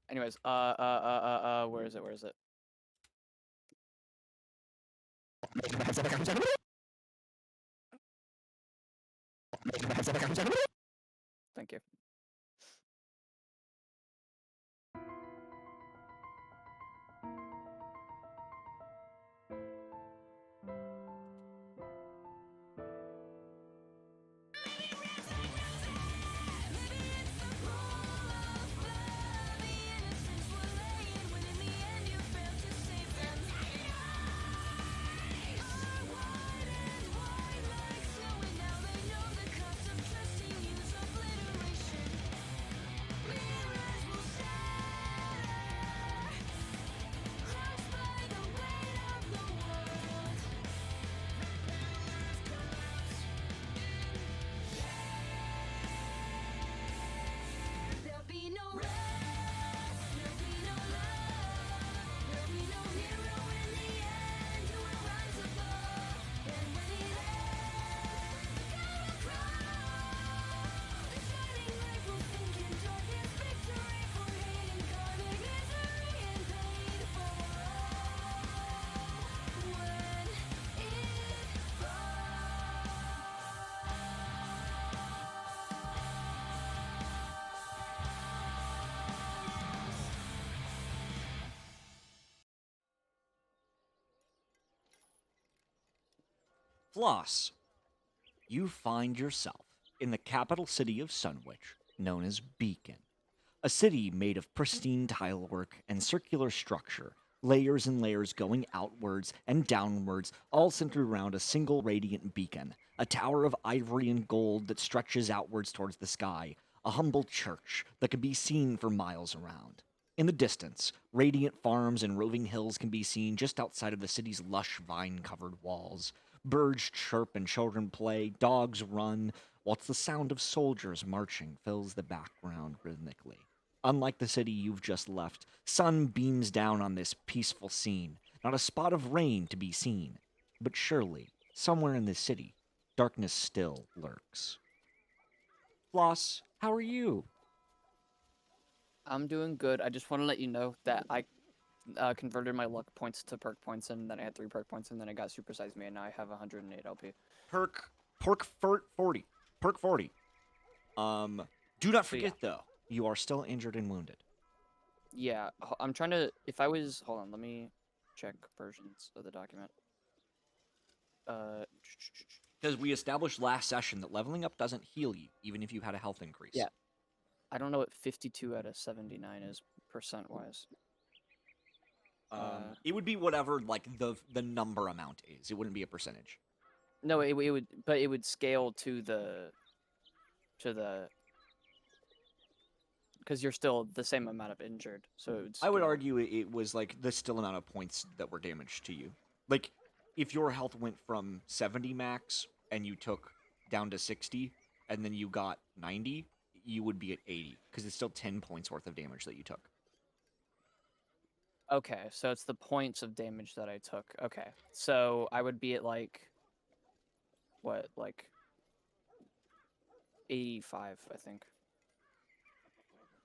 Anyways, where is it? Where is it? Thank you. Flos, you find yourself in the capital city of Sunwich, known as Beacon. A city made of pristine tilework and circular structure, layers and layers going outwards and downwards, all centered around a single radiant beacon, a tower of ivory and gold that stretches outwards towards the sky, a humble church that can be seen for miles around. In the distance, radiant farms and roving hills can be seen just outside of the city's lush vine covered walls. Birds chirp and children play, dogs run, whilst the sound of soldiers marching fills the background rhythmically. Unlike the city you've just left, sun beams down on this peaceful scene, not a spot of rain to be seen. But surely, somewhere in this city, darkness still lurks. Floss, how are you? I'm doing good. I just want to let you know that I converted my luck points to perk points, and then I had 3 perk points, and then I got supersized me, and now I have 108 LP. Perk 40. Perk 40. Do not So yeah, forget, though, you are still injured and wounded. yeah. I'm trying to. If I was, hold on, let me check versions of the document. Uh, Because we established last session that leveling up doesn't heal you, even if you had a health increase. yeah. I don't know what 52 out of 79 is percent wise. It would be whatever like the number amount is. It wouldn't be a percentage. No, it would, but it would scale to the because you're still the same amount of injured, so it would I would scale. argue it was like the still amount of points that were damaged to you. Like if your health went from 70 max and you took down to 60 and then you got 90, you would be at 80 because it's still 10 points worth of damage that you took. Okay, so it's the points of damage that I took. Okay, so I would be at like what, like 85, I think.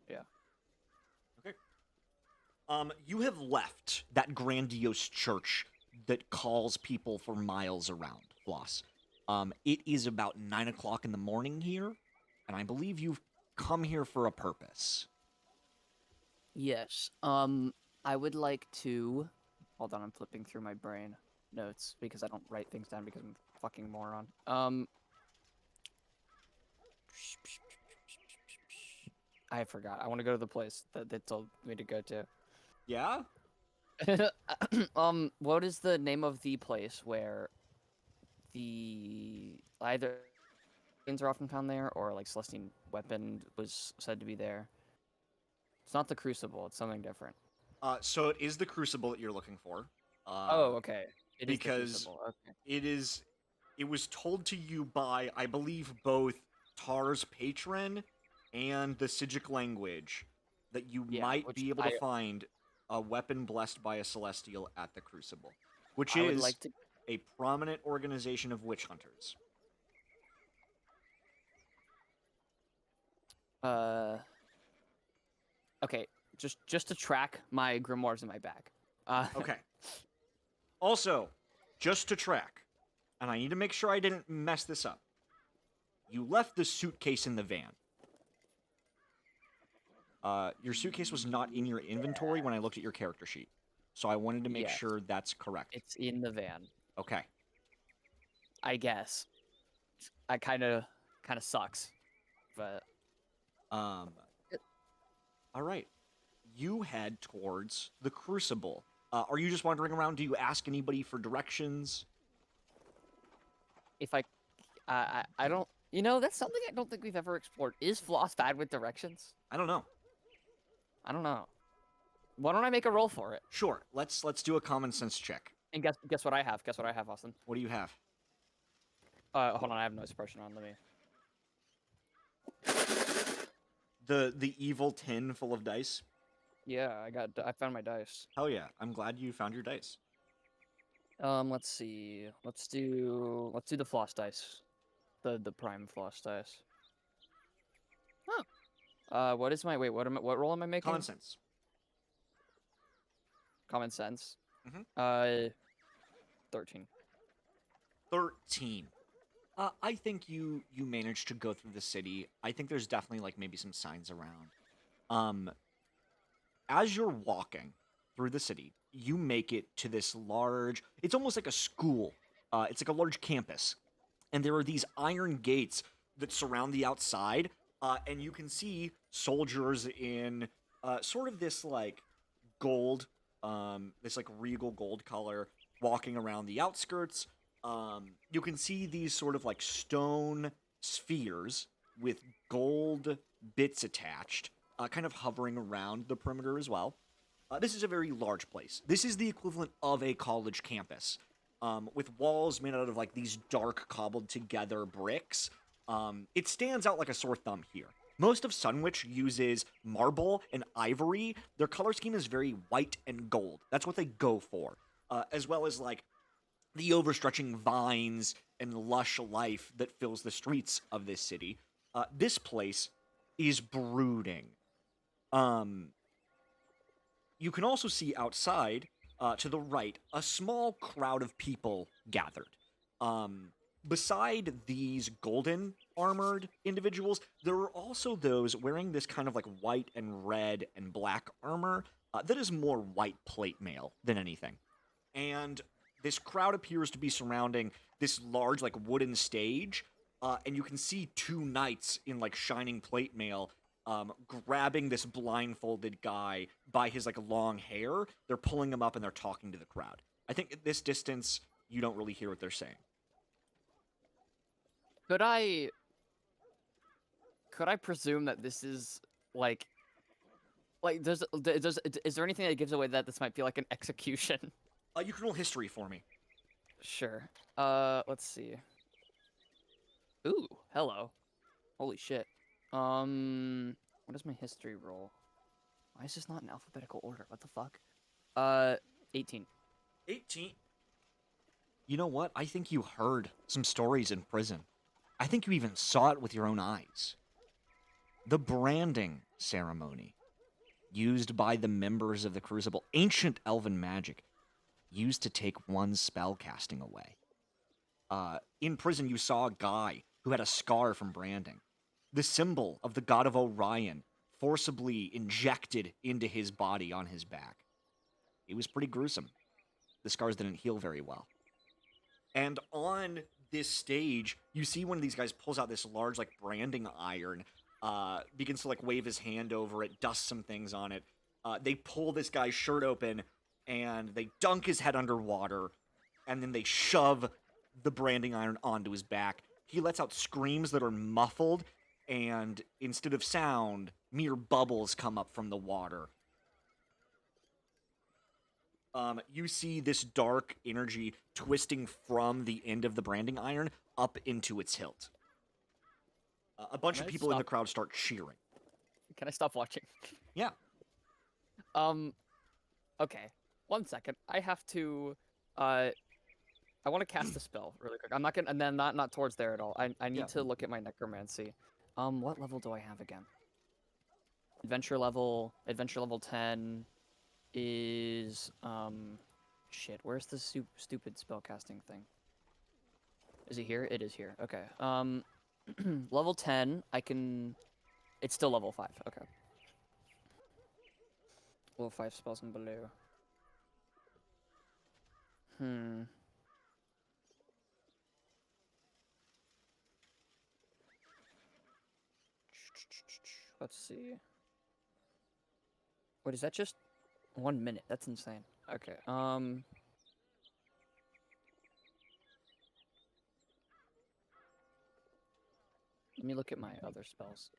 Yeah. Okay. You have left that grandiose church that calls people for miles around, Floss. It is about 9 o'clock in the morning here, and I believe you've come here for a purpose. Yes. I would like to. Hold on, I'm flipping through my brain notes because I don't write things down because I'm a fucking moron. I forgot. I want to go to the place that they told me to go to. Yeah? What is the name of the place where the either things are often found there or like Celestine weapon was said to be there? It's not the Crucible. It's something different. So it is the Crucible that you're looking for. Oh, okay. It is the Because Crucible. Okay. it was told to you by, I believe, both Tar's patron and the Sigic language that you Yeah, might which be able to find a weapon blessed by a Celestial at the Crucible, which I would is like to. a prominent organization of witch hunters. Uh. Okay. just to track my grimoires in my bag. Okay. Also, just to track, and I need to make sure I didn't mess this up. You left the suitcase in the van. Your suitcase was not in your inventory when I looked at your character sheet. So I wanted to make Yes, sure that's correct. it's in the van. Okay. I guess. I kind of sucks, but Um, all right. You head towards the Crucible. Are you just wandering around? Do you ask anybody for directions? if I don't, that's something I don't think we've ever explored. Is Floss bad with directions? I don't know. I don't know. Why don't I make a roll for it? Sure. Let's do a common sense check. And guess what I have? Guess what I have, Austin? What do you have? Hold on, I have no suppression on. Let me. The evil tin full of dice. Yeah, I found my dice. Hell yeah! I'm glad you found your dice. Let's see. Let's do the floss dice. The prime floss dice. Huh. What is my what roll am I making? Common sense. Common sense. Mhm. 13. 13. I think you managed to go through the city. I think there's definitely like maybe some signs around. As you're walking through the city, you make it to this large. It's almost like a school. It's like a large campus, and there are these iron gates that surround the outside, and you can see soldiers in sort of this like gold, this like regal gold color, walking around the outskirts. You can see these sort of like stone spheres with gold bits attached, kind of hovering around the perimeter as well. This is a very large place. This is the equivalent of a college campus, with walls made out of like these dark cobbled together bricks. It stands out like a sore thumb here. Most of Sunwich uses marble and ivory. Their color scheme is very white and gold. That's what they go for, as well as like the overstretching vines and lush life that fills the streets of this city. This place is brooding. Um, you can also see outside, to the right, a small crowd of people gathered. Beside these golden armored individuals, there are also those wearing this kind of like white and red and black armor that is more white plate mail than anything. And this crowd appears to be surrounding this large like wooden stage, and you can see two knights in like shining plate mail grabbing this blindfolded guy by his like long hair. They're pulling him up and they're talking to the crowd. I think at this distance you don't really hear what they're saying. Could I presume that this is like does is there anything that gives away that this might be like an execution? You can roll history for me. Sure. Let's see. Ooh, hello. Holy shit. What is my history roll? Why is this not in alphabetical order? What the fuck? 18. 18. You know what? I think you heard some stories in prison. I think you even saw it with your own eyes. The branding ceremony used by the members of the Crucible, ancient elven magic, used to take one's spell casting away. In prison, you saw a guy who had a scar from branding. The symbol of the god of Orion forcibly injected into his body on his back. It was pretty gruesome. The scars didn't heal very well. And on this stage, you see one of these guys pulls out this large, like, branding iron, begins to, like, wave his hand over it, dust some things on it. They pull this guy's shirt open, and they dunk his head underwater, and then they shove the branding iron onto his back. He lets out screams that are muffled, and instead of sound, mere bubbles come up from the water. You see this dark energy twisting from the end of the branding iron up into its hilt. A bunch of people in the crowd start cheering. Can I stop watching? Yeah. Okay. 1 second. I have to, I want to cast a spell really quick. I'm not gonna, and then not towards there at all. I need to look at my necromancy. What level do I have again? Adventure level 10 is shit. Where's the stupid spellcasting thing? Is it here? It is here. Okay. Level 10, I can. It's still level 5. Okay. Level 5 spells and below. Let's see. What is that? Just 1 minute? That's insane. Okay. Let me look at my other spells.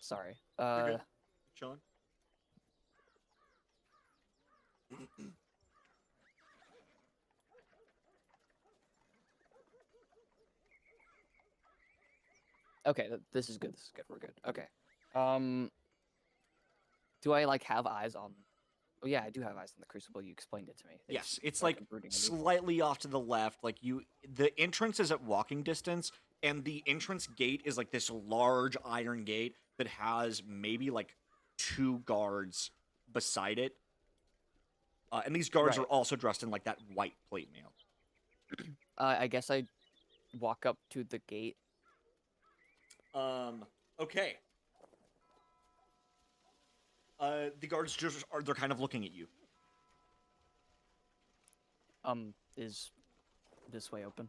Sorry. You're good. Chilling. Okay, this is good. This is good. We're good. Okay. Do I like have eyes on? Oh yeah, I do have eyes on the Crucible. You explained it to me. Yes, it's like slightly off to the left. Like the entrance is at walking distance, and the entrance gate is like this large iron gate that has maybe like 2 guards beside it. And these guards are also dressed in like that white plate mail. I guess I walk up to the gate. Okay. The guards they're kind of looking at you. Is this way open?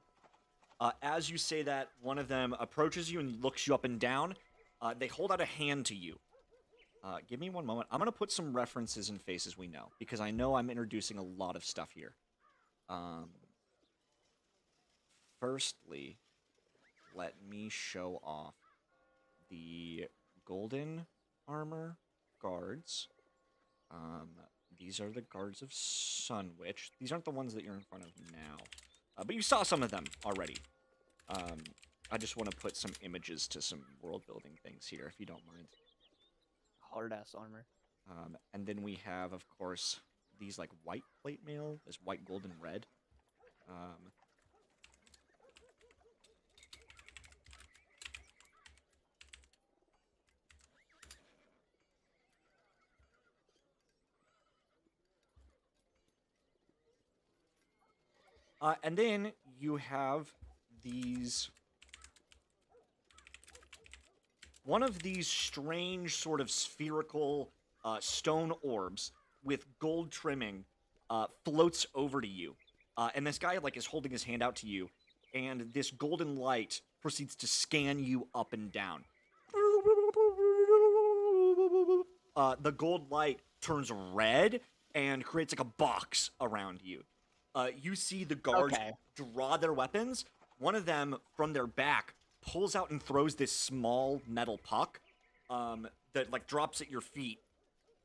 As you say that, one of them approaches you and looks you up and down. They hold out a hand to you. Give me one moment. I'm going to put some references in faces we know, because I know I'm introducing a lot of stuff here. Firstly, let me show off the golden armor guards. These are the guards of Sunwich. These aren't the ones that you're in front of now. But you saw some of them already. I just want to put some images to some world-building things here, if you don't mind. Hard-ass armor. And then we have, of course, these, like, white plate mail. This white, gold, and red. And then you have these... One of these strange sort of spherical stone orbs with gold trimming floats over to you. And this guy, like, is holding his hand out to you. And this golden light proceeds to scan you up and down. The gold light turns red and creates, like, a box around you. You see the guards draw their weapons. One of them, from their back, pulls out and throws this small metal puck that, like, drops at your feet.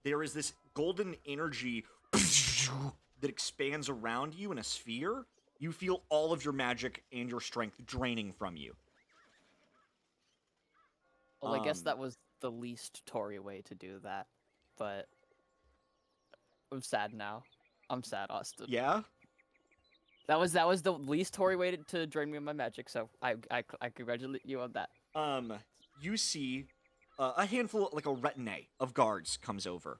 There is this golden energy that expands around you in a sphere. You feel all of your magic and your strength draining from you. Well, I guess that was the least Tory way to do that, but I'm sad now. I'm sad, Austin. Yeah? That was the least Tory way to drain me of my magic, so I congratulate you on that. You see a handful, like a retinue of guards comes over.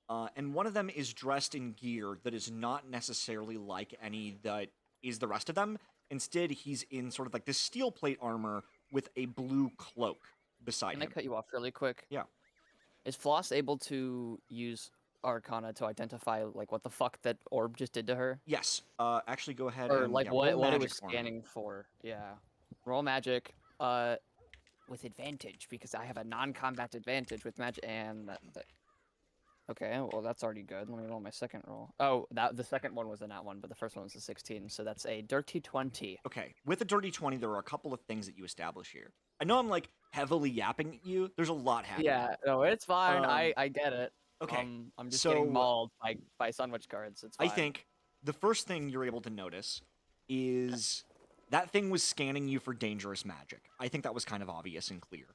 And one of them is dressed in gear that is not necessarily like any that is the rest of them. Instead, he's in sort of like this steel plate armor with a blue cloak beside him. Can I cut you off really quick? Yeah. Is Flos able to use Arcana to identify, like, what the fuck that orb just did to her? Yes. Actually, go ahead or and like roll what it magic was for me. scanning for. Yeah. Roll magic. With advantage, because I have a non-combat advantage with magic, and that. Okay, well that's already good. Let me roll my second roll. Oh, the second one was a nat 1, but the first one was a 16, so that's a dirty 20. Okay, with a dirty 20, there are a couple of things that you establish here. I know I'm, like, heavily yapping at you. There's a lot happening. Yeah, no, it's fine. I get it. Okay. I'm just getting mauled by Sunwich cards. It's fine. I think the first thing you're able to notice is that thing was scanning you for dangerous magic. I think that was kind of obvious and clear.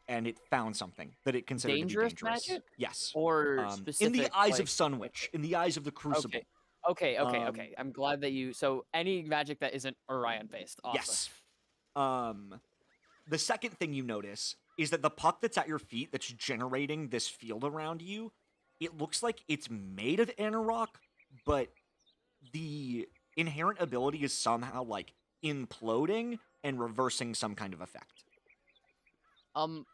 And it found something that it considered dangerous to be dangerous. Magic? Yes. Or specific, in the eyes like... of Sunwich, in the eyes of the Crucible. Okay. I'm glad that you... So, any magic that isn't Orion-based. Awesome. Yes. The second thing you notice is that the puck that's at your feet that's generating this field around you, it looks like it's made of Anorok, but the inherent ability is somehow like imploding and reversing some kind of effect. Am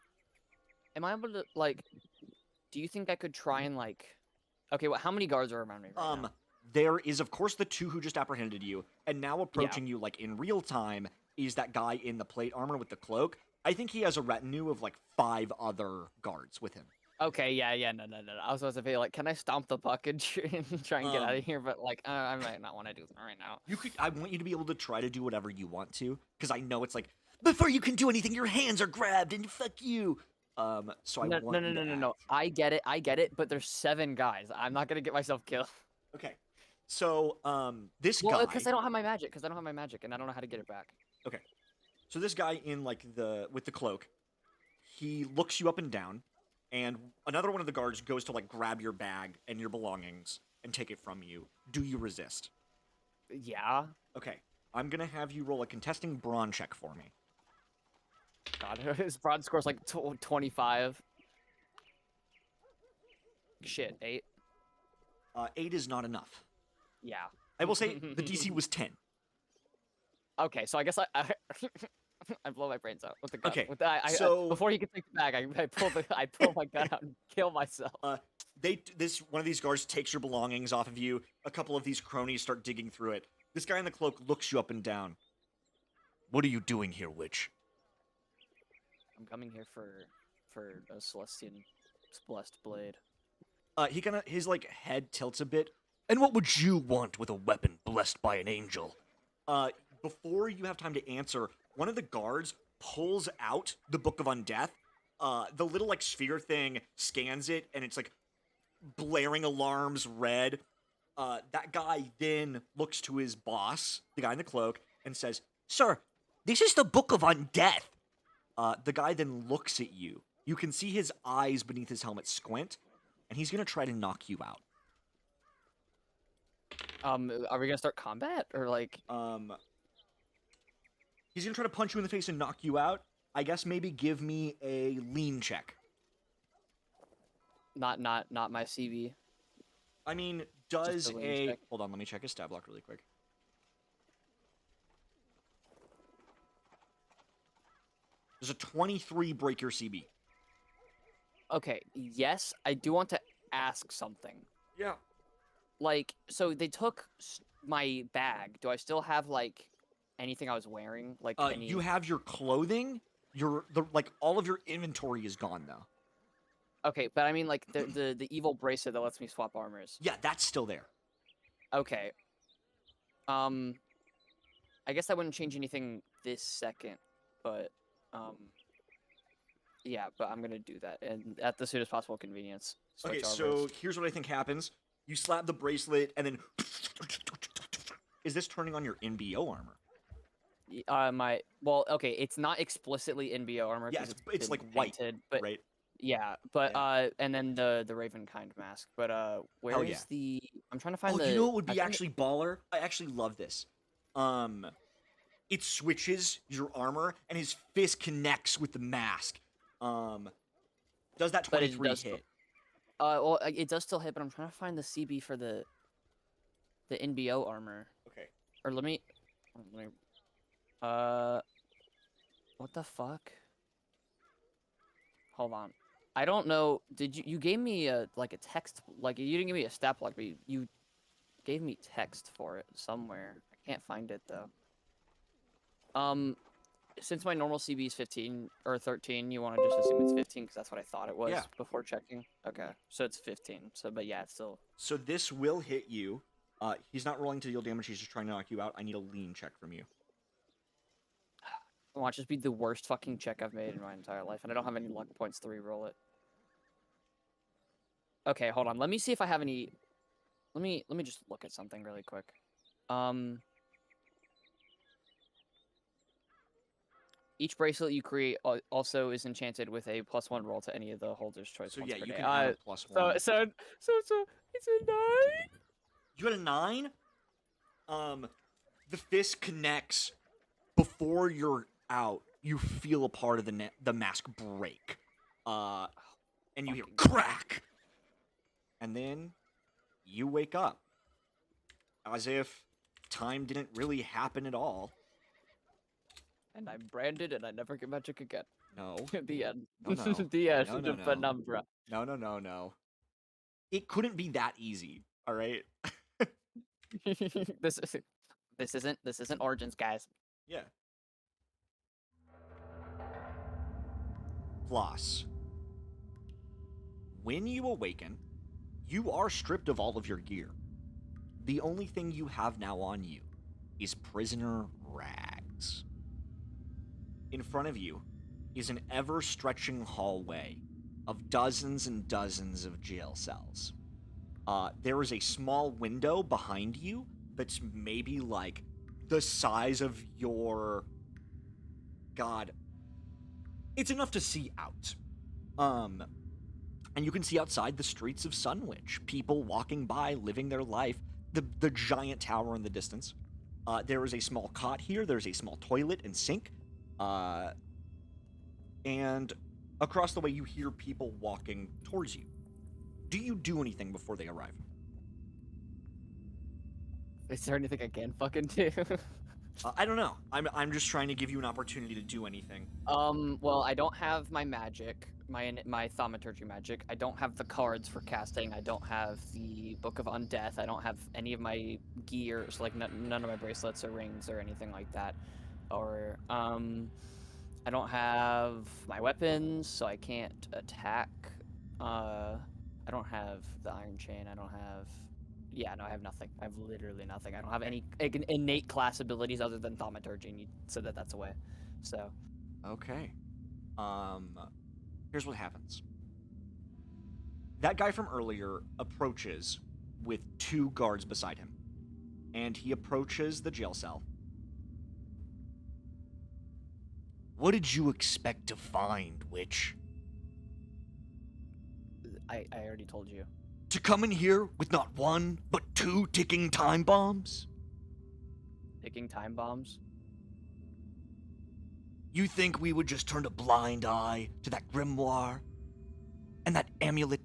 I able to like? Do you think I could try and like? Okay, how many guards are around me right now? There is of course the two who just apprehended you, and now Yeah. approaching you like in real time is that guy in the plate armor with the cloak. I think he has a retinue of like 5 other guards with him. Okay, yeah, no. I was supposed to be like, can I stomp the puck and try and get out of here? But like, I might not want to do that right now. You could. I want you to be able to try to do whatever you want to, because I know it's like before you can do anything, your hands are grabbed and fuck you. So I want you to No. I get it. But there's 7 guys. I'm not gonna get myself killed. Okay. So this Well, guy. because I don't have my magic. Because I don't have my magic, and I don't know how to get it back. Okay. So this guy in like with the cloak, he looks you up and down, and another one of the guards goes to like grab your bag and your belongings and take it from you. Do you resist? Yeah. Okay. I'm gonna have you roll a contesting brawn check for me. God, his broad score's like 25. Shit, 8. 8 is not enough. Yeah. I will say the DC was 10. Okay, so I guess I I blow my brains out with the gun. Okay, With the, so- before he can take the bag, I pull my gun out and kill myself. One of these guards takes your belongings off of you. A couple of these cronies start digging through it. This guy in the cloak looks you up and down. What are you doing here, witch? I'm coming here for a Celestian blessed blade. His like head tilts a bit. And what would you want with a weapon blessed by an angel? Before you have time to answer, one of the guards pulls out the Book of Undeath. The little like sphere thing scans it, and it's like blaring alarms red. That guy then looks to his boss, the guy in the cloak, and says, "Sir, this is the Book of Undeath." The guy then looks at you. You can see his eyes beneath his helmet squint, and he's gonna try to knock you out. Are we gonna start combat or like? He's gonna try to punch you in the face and knock you out. I guess maybe give me a lean check. Not my CV. I mean, does a lean check. Hold on, let me check his stat block really quick. Does a 23 break your CB? Okay, yes, I do want to ask something. Yeah. Like, so they took my bag. Do I still have like anything I was wearing? Like, any... You have your clothing. All of your inventory is gone though. Okay, but I mean like the evil bracelet that lets me swap armors. Yeah, that's still there. Okay. I guess I wouldn't change anything this second, but yeah, but I'm gonna do that, and at the soonest possible convenience. Okay, Switch so armors. here's what I think happens. You slap the bracelet, and then... Is this turning on your NBO armor? Okay, it's not explicitly NBO armor. Yeah, 'cause it's been like white, painted, but right? yeah, but and then the Ravenkind mask. But where Hell is yeah. the? I'm trying to find the. You know what would be I found actually baller? I actually love this. It switches your armor, and his fist connects with the mask. Does that But it 23 does hit? well, it does still hit, but I'm trying to find the CB for the NBO armor. Okay. Or let me. What the fuck? Hold on. I don't know. Did you gave me a text, like you didn't give me a stat block, but you gave me text for it somewhere. I can't find it though. Since my normal CB is 15 or 13, you want to just assume it's 15 because that's what I thought it was before checking. Okay, so it's 15. So, but yeah, it's still. So this will hit you. He's not rolling to deal damage. He's just trying to knock you out. I need a lean check from you. Watch this be the worst fucking check I've made in my entire life, and I don't have any luck points to reroll it. Okay, hold on. Let me see if I have any. Let me just look at something really quick. Each bracelet you create also is enchanted with a +1 roll to any of the holder's choice. So once yeah, per you day. can add a +1. So it's a 9. You got a 9? The fist connects before you're out. you feel a part of the mask break, and you hear Fucking crack, and then you wake up as if time didn't really happen at all. And I'm branded, and I never get magic again. No, The end. no, no, The end no, no, of no, Penumbra. no, no, no, no. It couldn't be that easy. All right. this is this isn't Origins, guys. Yeah. Floss. When you awaken, you are stripped of all of your gear. The only thing you have now on you is prisoner rags. In front of you is an ever-stretching hallway of dozens and dozens of jail cells. There is a small window behind you that's maybe like the size of your... God. It's enough to see out. And you can see outside the streets of Sunwich, people walking by, living their life, the giant tower in the distance. There is a small cot here, there's a small toilet and sink, and across the way you hear people walking towards you. Do you do anything before they arrive? Is there anything I can fucking do? I don't know. I'm just trying to give you an opportunity to do anything. Well, I don't have my magic, my thaumaturgy magic. I don't have the cards for casting. I don't have the Book of Undeath. I don't have any of my gears, like none of my bracelets or rings or anything like that. Or I don't have my weapons, so I can't attack. I don't have the iron chain. I don't have. Yeah, no, I have nothing. I have literally nothing. I don't have any innate class abilities other than thaumaturgy, and you said that that's away. So. Okay. Here's what happens. That guy from earlier approaches with 2 guards beside him, and he approaches the jail cell. What did you expect to find, witch? I already told you. To come in here with not 1, but 2 ticking time bombs? Ticking time bombs? You think we would just turn a blind eye to that grimoire? And that amulet?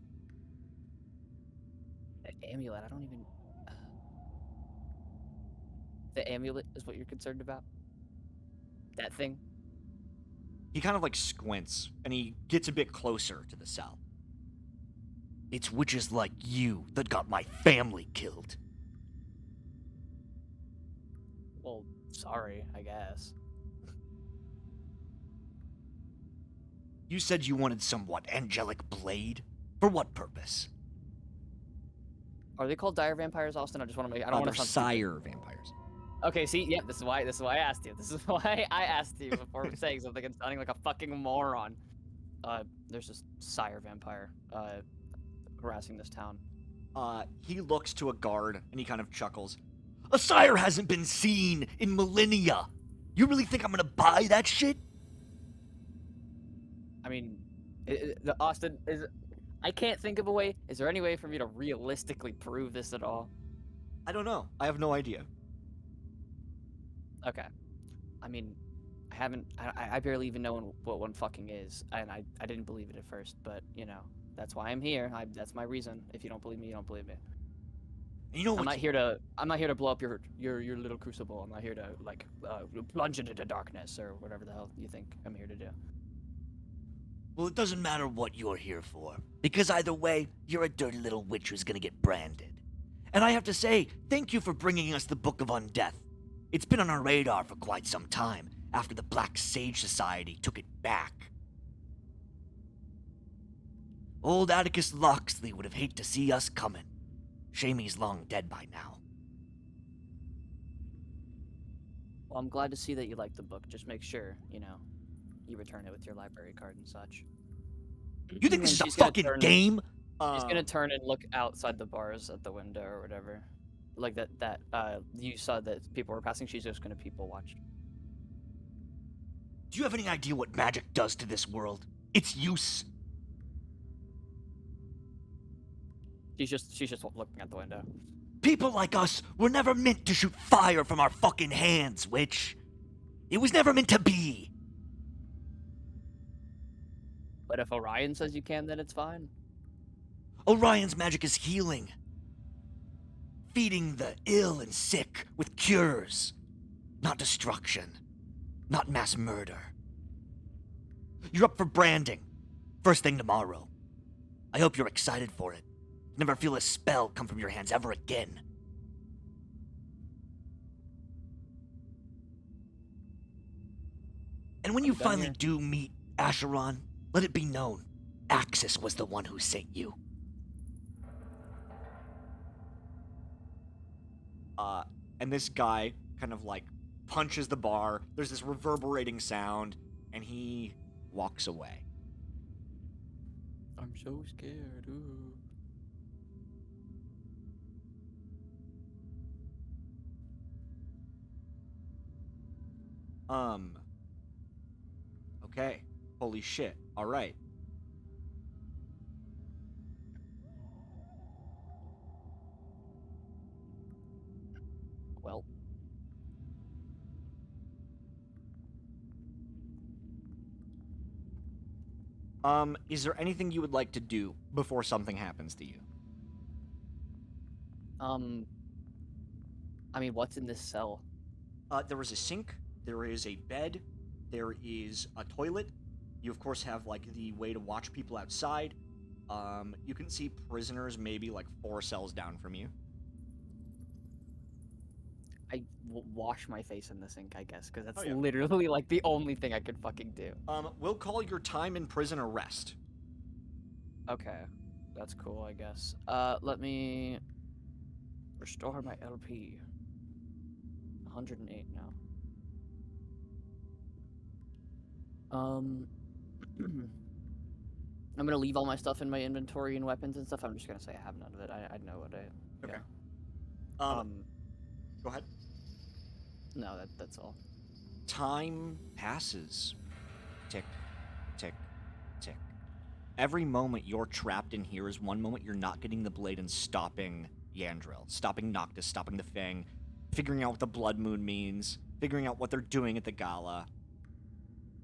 The amulet, I don't even... The amulet is what you're concerned about? That thing? He kind of like squints, and he gets a bit closer to the cell. It's witches like you that got my family killed. Well, sorry, I guess. You said you wanted some, what, angelic blade? For what purpose? Are they called dire vampires, Austin? I just want to make... I don't want They're to sire vampires. Okay, see, yeah, this is why I asked you. This is why I asked you before saying something and sounding like a fucking moron. There's this sire vampire, harassing this town. He looks to a guard, and he kind of chuckles. A sire hasn't been seen in millennia! You really think I'm gonna buy that shit? I mean, Austin, I can't think of a way. Is there any way for me to realistically prove this at all? I don't know. I have no idea. Okay. I mean, I barely even know what one fucking is, and I didn't believe it at first, but, you know, that's why I'm here. That's my reason. If you don't believe me, you don't believe me. You know what? I'm not here to blow up your little crucible. I'm not here to, like, plunge it into darkness or whatever the hell you think I'm here to do. Well, it doesn't matter what you're here for, because either way, you're a dirty little witch who's gonna get branded. And I have to say, thank you for bringing us the Book of Undeath. It's been on our radar for quite some time, after the Black Sage Society took it back. Old Atticus Locksley would have hated to see us coming. Shame he's long dead by now. Well, I'm glad to see that you like the book. Just make sure, you know, you return it with your library card and such. You think this is a fucking game? She's gonna turn and look outside the bars at the window or whatever. Like that you saw that people were passing, she's just gonna people watch. Do you have any idea what magic does to this world? Its use? She's just looking at the window. People like us were never meant to shoot fire from our fucking hands, witch. It was never meant to be. But if Orion says you can, then it's fine. Orion's magic is healing. Feeding the ill and sick with cures. Not destruction. Not mass murder. You're up for branding. First thing tomorrow. I hope you're excited for it. Never feel a spell come from your hands ever again. And when you I'm done finally here. do meet Acheron, let it be known, Axis was the one who sent you. And this guy kind of like punches the bar. There's this reverberating sound, and he walks away. I'm so scared. Ooh. Okay. Holy shit. All right. Well, Is there anything you would like to do before something happens to you? I mean, what's in this cell? There is a sink, there is a bed, there is a toilet. You, of course, have, like, the way to watch people outside. You can see prisoners maybe, like, 4 cells down from you. I wash my face in the sink, I guess, because that's Oh, yeah. literally, like, the only thing I could fucking do. We'll call your time in prison a rest. Okay. That's cool, I guess. Let me restore my LP. 108 now. I'm gonna leave all my stuff in my inventory and weapons and stuff. I'm just gonna say I have none of it. I know what I... Okay. Yeah. Go ahead. No, that's all. Time passes. Tick, tick, tick. Every moment you're trapped in here is one moment you're not getting the blade and stopping Yandril, stopping Noctis, stopping the Fang, figuring out what the Blood Moon means, figuring out what they're doing at the gala.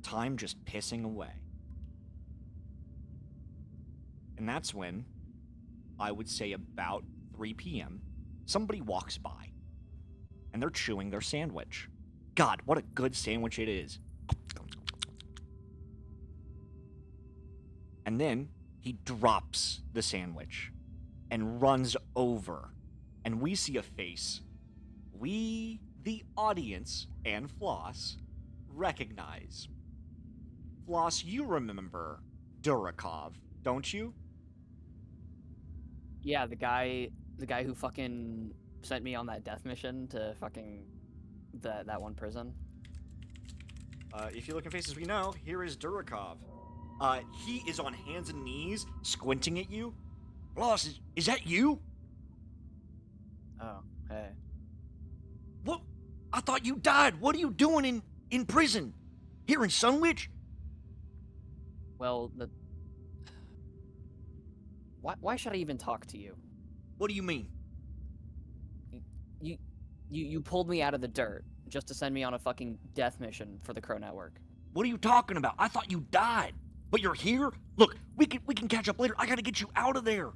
Time just pissing away. And that's when, I would say about 3 p.m., somebody walks by. And they're chewing their sandwich. God, what a good sandwich it is. And then he drops the sandwich and runs over. And we see a face we, the audience, and Flos recognize. Flos, you remember Durakov, don't you? Yeah, the guy who fucking sent me on that death mission to fucking that one prison. If you look in faces we know, here is Durakov. He is on hands and knees, squinting at you. Flos, is that you? Oh, hey. What? I thought you died. What are you doing in prison? Here in Sunwich? Well, why should I even talk to you? What do you mean? You pulled me out of the dirt just to send me on a fucking death mission for the Crow Network. What are you talking about? I thought you died. But you're here? Look, we can catch up later. I gotta get you out of there.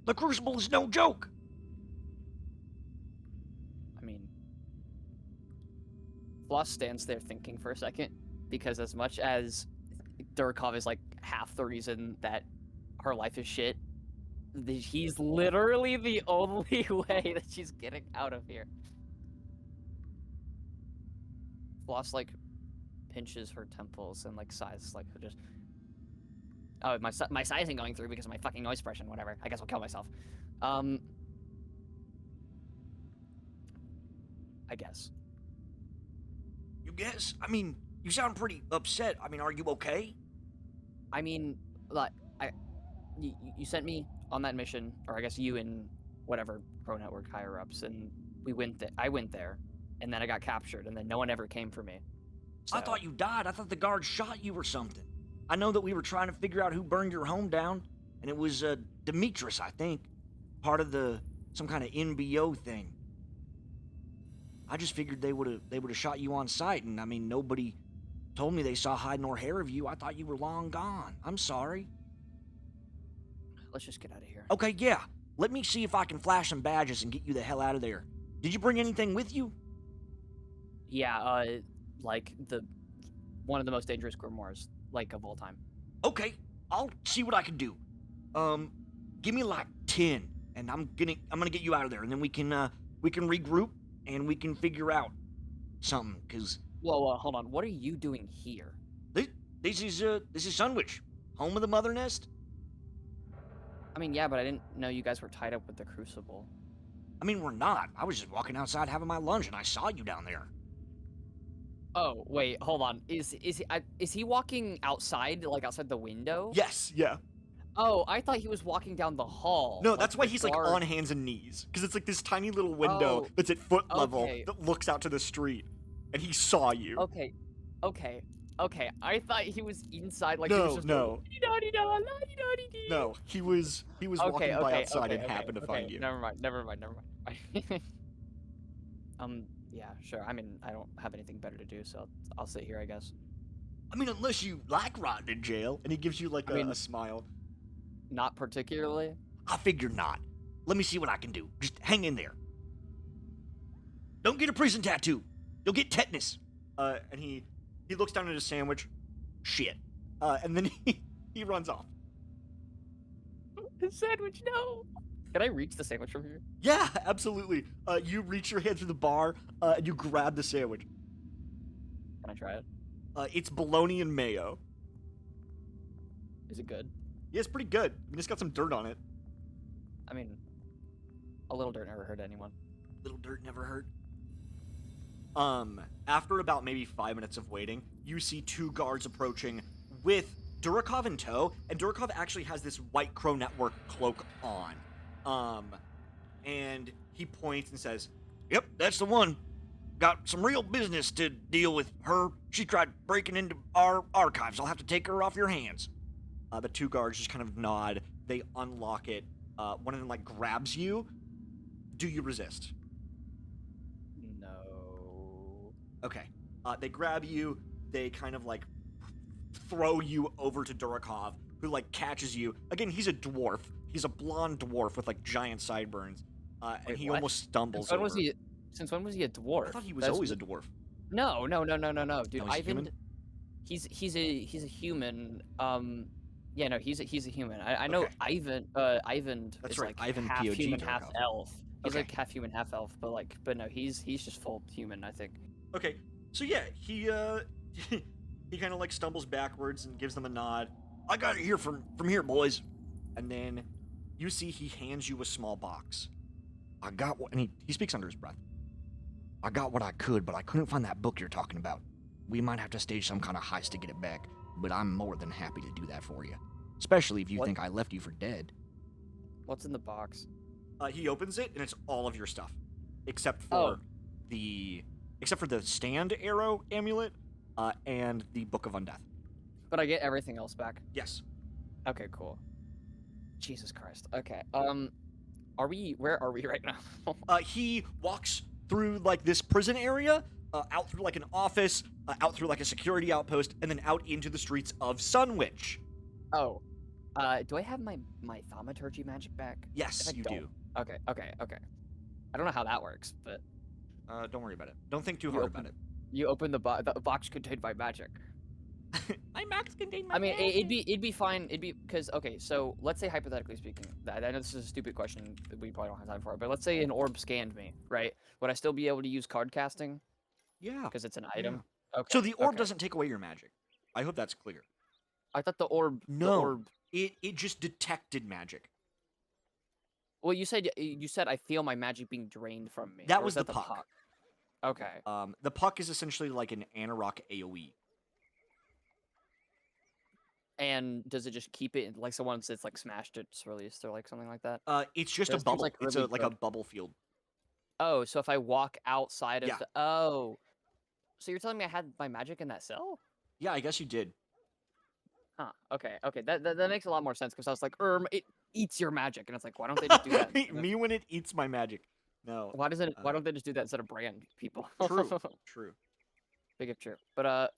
The Crucible is no joke. I mean, Floss stands there thinking for a second, because as much as Durakov is like half the reason that her life is shit, he's literally the only way that she's getting out of here. Floss like pinches her temples and like sighs, like just, oh, my sight isn't going through because of my fucking noise suppression. Whatever. I guess I'll kill myself. I guess. You guess? I mean, you sound pretty upset. I mean, are you okay? I mean, like, you sent me on that mission, or I guess you and whatever Pro Network higher ups, and I went there, and then I got captured, and then no one ever came for me. So, I thought you died. I thought the guards shot you or something. I know that we were trying to figure out who burned your home down, and it was Demetrius, I think, part of some kind of NBO thing. I just figured they would have shot you on sight, and I mean nobody told me they saw hide nor hair of you. I thought you were long gone. I'm sorry. Let's just get out of here. Okay, yeah. Let me see if I can flash some badges and get you the hell out of there. Did you bring anything with you? Yeah, like one of the most dangerous grimoires, like, of all time. Okay, I'll see what I can do. Give me like 10, and I'm gonna get you out of there, and then we can regroup and we can figure out something. Cause Whoa, hold on. What are you doing here? this is Sunwich, home of the Mother Nest. I mean, yeah, but I didn't know you guys were tied up with the Crucible. I mean, we're not. I was just walking outside having my lunch, and I saw you down there. Oh, wait, hold on. Is he walking outside, like outside the window? Yes, yeah. Oh, I thought he was walking down the hall. No, like that's why the he's like guard. on hands and knees, because it's like this tiny little window that's at foot level okay. that looks out to the street, and he saw you. Okay. I thought he was inside, like No, he was just no. la-di-da-di-da. No, he was walking by outside and happened to find you. Never mind. Yeah, sure. I mean, I don't have anything better to do, so I'll sit here, I guess. I mean, unless you like rotting in jail, and he gives you like a smile. Not particularly. I figure not. Let me see what I can do. Just hang in there. Don't get a prison tattoo. You'll get tetanus. And he looks down at his sandwich. Shit. And then he runs off. The sandwich, no. Can I reach the sandwich from here? Yeah, absolutely. You reach your hand through the bar, and you grab the sandwich. Can I try it? It's bologna and mayo. Is it good? Yeah, it's pretty good. I mean, it's got some dirt on it. I mean, a little dirt never hurt anyone. Little dirt never hurt. After about maybe 5 minutes of waiting, you see 2 guards approaching with Durakov in tow, and Durakov actually has this White Crow Network cloak on. And he points and says, "Yep, that's the one. Got some real business to deal with her. She tried breaking into our archives. I'll have to take her off your hands." The 2 guards just kind of nod. They unlock it. One of them, like, grabs you. Do you resist? No. Okay. They grab you. They kind of, like, throw you over to Durakov, who, like, catches you. Again, he's a dwarf. He's a blonde dwarf with, like, giant sideburns. And Wait, he what? almost stumbles Since over. Since when was he a dwarf? I thought he was always a dwarf. No, dude. Oh, he's a Ivan, human? he's a human. Yeah, no, he's a human. I know Okay. Ivan That's is right, like Ivan half POG human, Tarkov. half elf. He's Okay. like half human, half elf, but no, he's just full human, I think. Okay, so yeah, he he kind of like stumbles backwards and gives them a nod. "I got it here from here, boys." And then you see he hands you a small box. "I got what," and he speaks under his breath. "I got what I could, but I couldn't find that book you're talking about. We might have to stage some kind of heist to get it back, but I'm more than happy to do that for you. Especially if you What? think I left you for dead." What's in the box? He opens it, and it's all of your stuff, except Oh. for the stand arrow amulet, and the Book of Undeath. But I get everything else back. Yes. Okay, cool. Jesus Christ. Okay. Where are we right now? He walks through like this prison area, out through like an office, out through like a security outpost, and then out into the streets of Sunwich. Oh. Do I have my thaumaturgy magic back? Yes, If I you don't- do. Okay. I don't know how that works, but Don't worry about it. Don't think too You hard open- about it. you open the box contained by magic. My max contain my I mean, it'd be fine. It'd be because okay. So let's say hypothetically speaking, I know this is a stupid question. We probably don't have time for it. But let's say an orb scanned me, right? Would I still be able to use card casting Yeah. because it's an item? Okay. So the orb okay. doesn't take away your magic. I hope that's clear. I thought the orb. No. The orb. It just detected magic. Well, you said I feel my magic being drained from me. That or was is the puck. Okay. The puck is essentially like an Anarok AoE. And does it just keep it like so once it's like smashed, it's released or like something like that? It's just That a seems bubble. like It's really like a good. bubble field. Oh, so if I walk outside of Yeah. the so you're telling me I had my magic in that cell? Yeah, I guess you did. Huh. Okay. That makes a lot more sense because I was like, it eats your magic, and it's like, why don't they just do that? Me when it eats my magic. No. Why don't they just do that instead of brand people? True. True. Big if true. But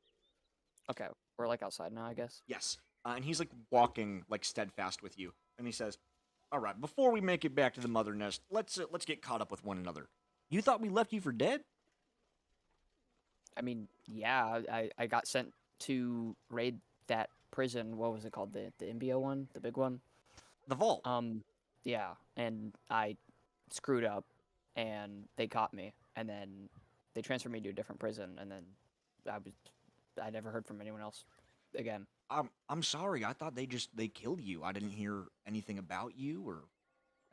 Okay, we're like outside now, I guess. Yes. And he's like walking like steadfast with you, and he says, "All right, before we make it back to the mother nest, let's get caught up with one another. You thought we left you for dead? I mean, yeah, I got sent to raid that prison. What was it called? The Imbio one, the big one. The vault. Yeah, and I screwed up, and they caught me, and then they transferred me to a different prison, and then I never heard from anyone else again. I'm sorry. I thought they killed you. I didn't hear anything about you or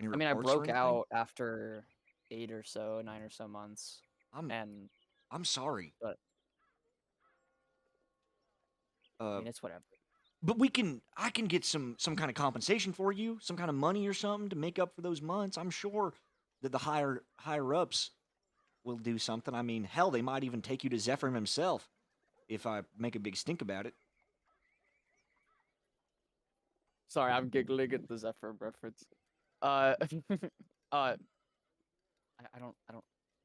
any I mean, I reports or broke anything. out after 9 or so months, I'm and I'm sorry. but I Uh, mean, it's whatever. but I can get some kind of compensation for you, some kind of money or something to make up for those months. I'm sure that the higher ups will do something. I mean, hell, they might even take you to Zephyr himself if I make a big stink about it. Sorry, I'm giggling at the Zephyr reference. Uh, uh, I don't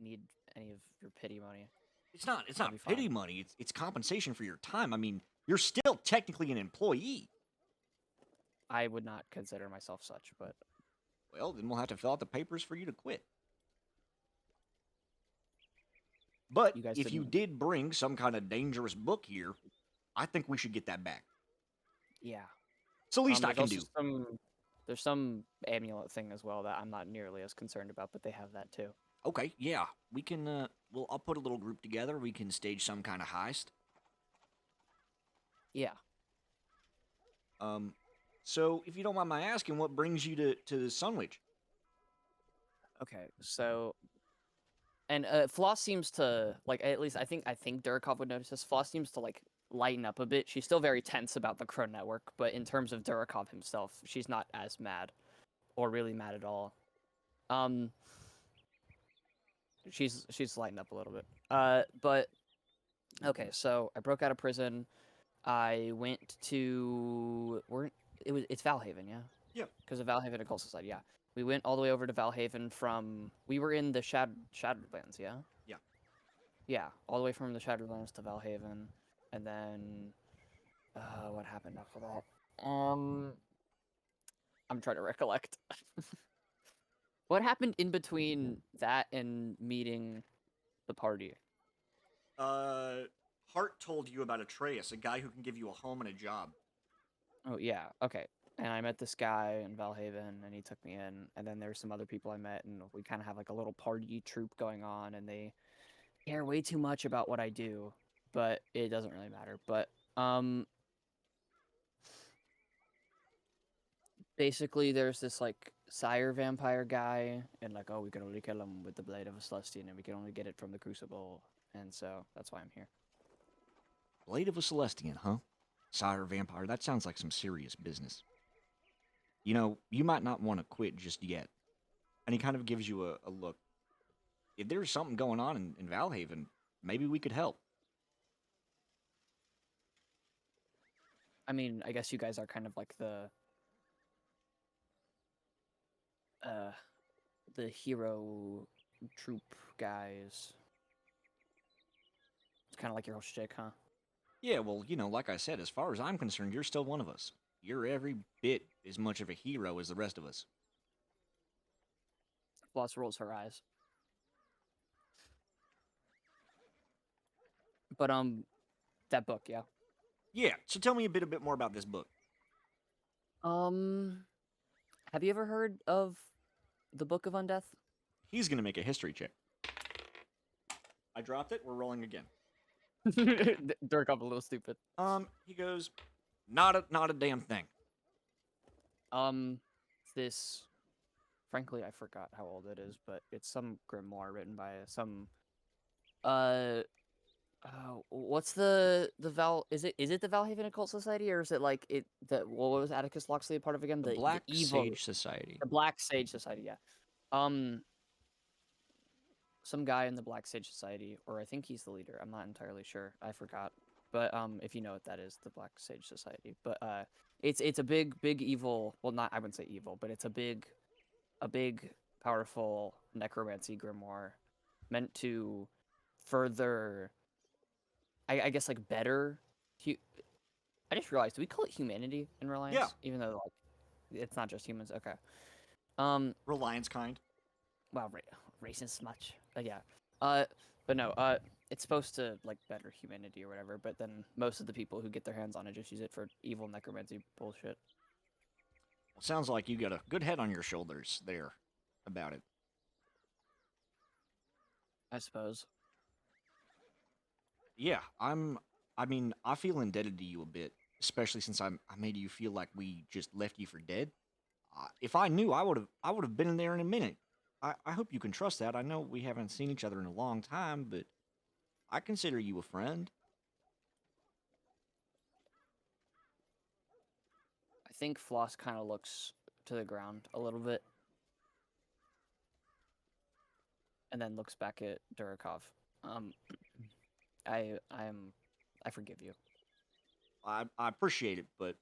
need any of your pity money. It's I'll not be fine. pity money. It's compensation for your time. I mean, you're still technically an employee. I would not consider myself such, but Well, then we'll have to fill out the papers for you to quit. But you guys if you didn't. did bring some kind of dangerous book here, I think we should get that back. Yeah. It's the least I There's can also do. some amulet thing as well that I'm not nearly as concerned about, but they have that too. Okay, yeah, we can. Well, I'll put a little group together. We can stage some kind of heist. Yeah. Um, so if you don't mind my asking, what brings you to Sunwich? Okay. So, and Floss seems to like, at least I think Durakov would notice this. Floss seems to like lighten up a bit. She's still very tense about the Crow Network, but in terms of Durakov himself, she's not as mad or really mad at all. Um, she's lightened up a little bit. But okay, so I broke out of prison. I went to it's Valhaven, yeah, Yeah, because of Valhaven Occult Society, yeah. We went all the way over to Valhaven from we were in the Shadowlands, yeah, yeah. yeah, all the way from the Shadowlands to Valhaven, and then what happened after that? I'm trying to recollect. What happened in between that and meeting the party? Uh, Hart told you about Atreus, a guy who can give you a home and a job. Oh yeah, okay. And I met this guy in Valhaven, and he took me in. And then there's some other people I met, and we kind of have like a little party troop going on. And they care way too much about what I do, but it doesn't really matter. But basically, there's this like sire vampire guy, and like, oh, we can only kill him with the blade of a Celestian, and we can only get it from the Crucible. And so that's why I'm here. Blade of a Celestian, huh? Sire Vampire. That sounds like some serious business. You know, you might not want to quit just yet. And he kind of gives you a look. If there's something going on in Valhaven, maybe we could help. I mean, I guess you guys are kind of like uh the hero troop guys. It's kind of like your whole shtick, huh? Yeah, well, you know, like I said, as far as I'm concerned, you're still one of us. You're every bit as much of a hero as the rest of us. Floss rolls her eyes. But that book, yeah. Yeah, so tell me a bit more about this book. Um, have you ever heard of the Book of Undeath? He's gonna make a history check. I dropped it. We're rolling again. Dirk up a little stupid. He goes, not a damn thing. Um, this, frankly, I forgot how old it is, but it's some grimoire written by some, uh, what's the Val? Is it the Valhaven Occult Society, or is it like what was Atticus Locksley a part of again? The The Black evil, Sage Society. the Black Sage Society, yeah. Um, some guy in the Black Sage Society, or I think he's the leader. I'm not entirely sure. I forgot. But if you know what that is, the Black Sage Society. But it's a big evil. Well, not I wouldn't say evil, but it's a big powerful necromancy grimoire meant to further, I guess, like better I just realized, do we call it humanity in Reliance? Yeah. Even though like it's not just humans. Okay. Reliance kind. Wow, racist much. Yeah. But no. It's supposed to like better humanity or whatever. But then most of the people who get their hands on it just use it for evil necromancy bullshit. Well, sounds like you got a good head on your shoulders there about it. I suppose. Yeah, I mean, I feel indebted to you a bit, especially since I made you feel like we just left you for dead. If I knew, I would have been in there in a minute. I hope you can trust that. I know we haven't seen each other in a long time, but I consider you a friend. I think Floss kind of looks to the ground a little bit, and then looks back at Durakov. Um, I forgive you. I appreciate it, but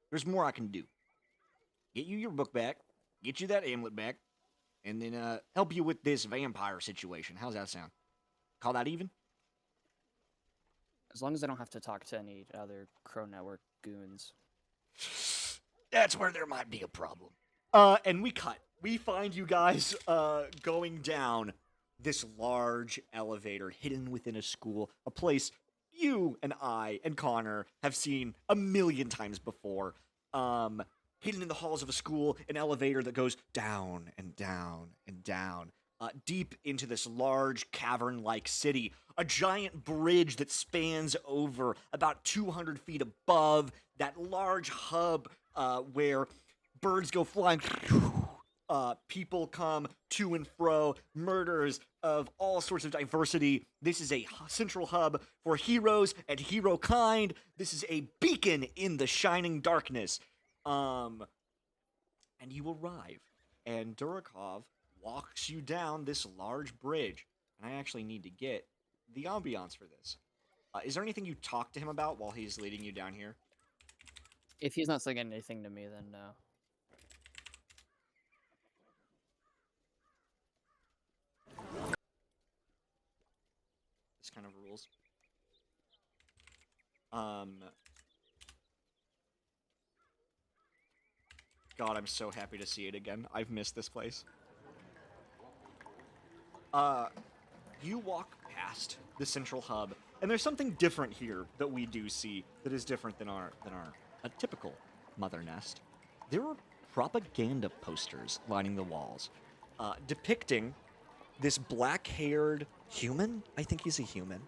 there's more I can do. Get you your book back, get you that amulet back, and then help you with this vampire situation. How's that sound? Call that even? As long as I don't have to talk to any other Crow Network goons. That's where there might be a problem. And we cut. We find you guys going down this large elevator hidden within a school, a place you and I and Connor have seen a million times before. Hidden in the halls of a school, an elevator that goes down and down and down, deep into this large cavern-like city. A giant bridge that spans over about 200 feet above that large hub where birds go flying. People come to and fro, murders of all sorts of diversity. This is a central hub for heroes and hero kind. This is a beacon in the shining darkness. And you arrive, and Durakov walks you down this large bridge. And I actually need to get the ambiance for this. Is there anything you talk to him about while he's leading you down here? If he's not saying anything to me, then no. This kind of rules. God, I'm so happy to see it again. I've missed this place. You walk past the central hub, and there's something different here that we do see that is different than our a typical mother nest. There are propaganda posters lining the walls, depicting this black-haired human. I think he's a human.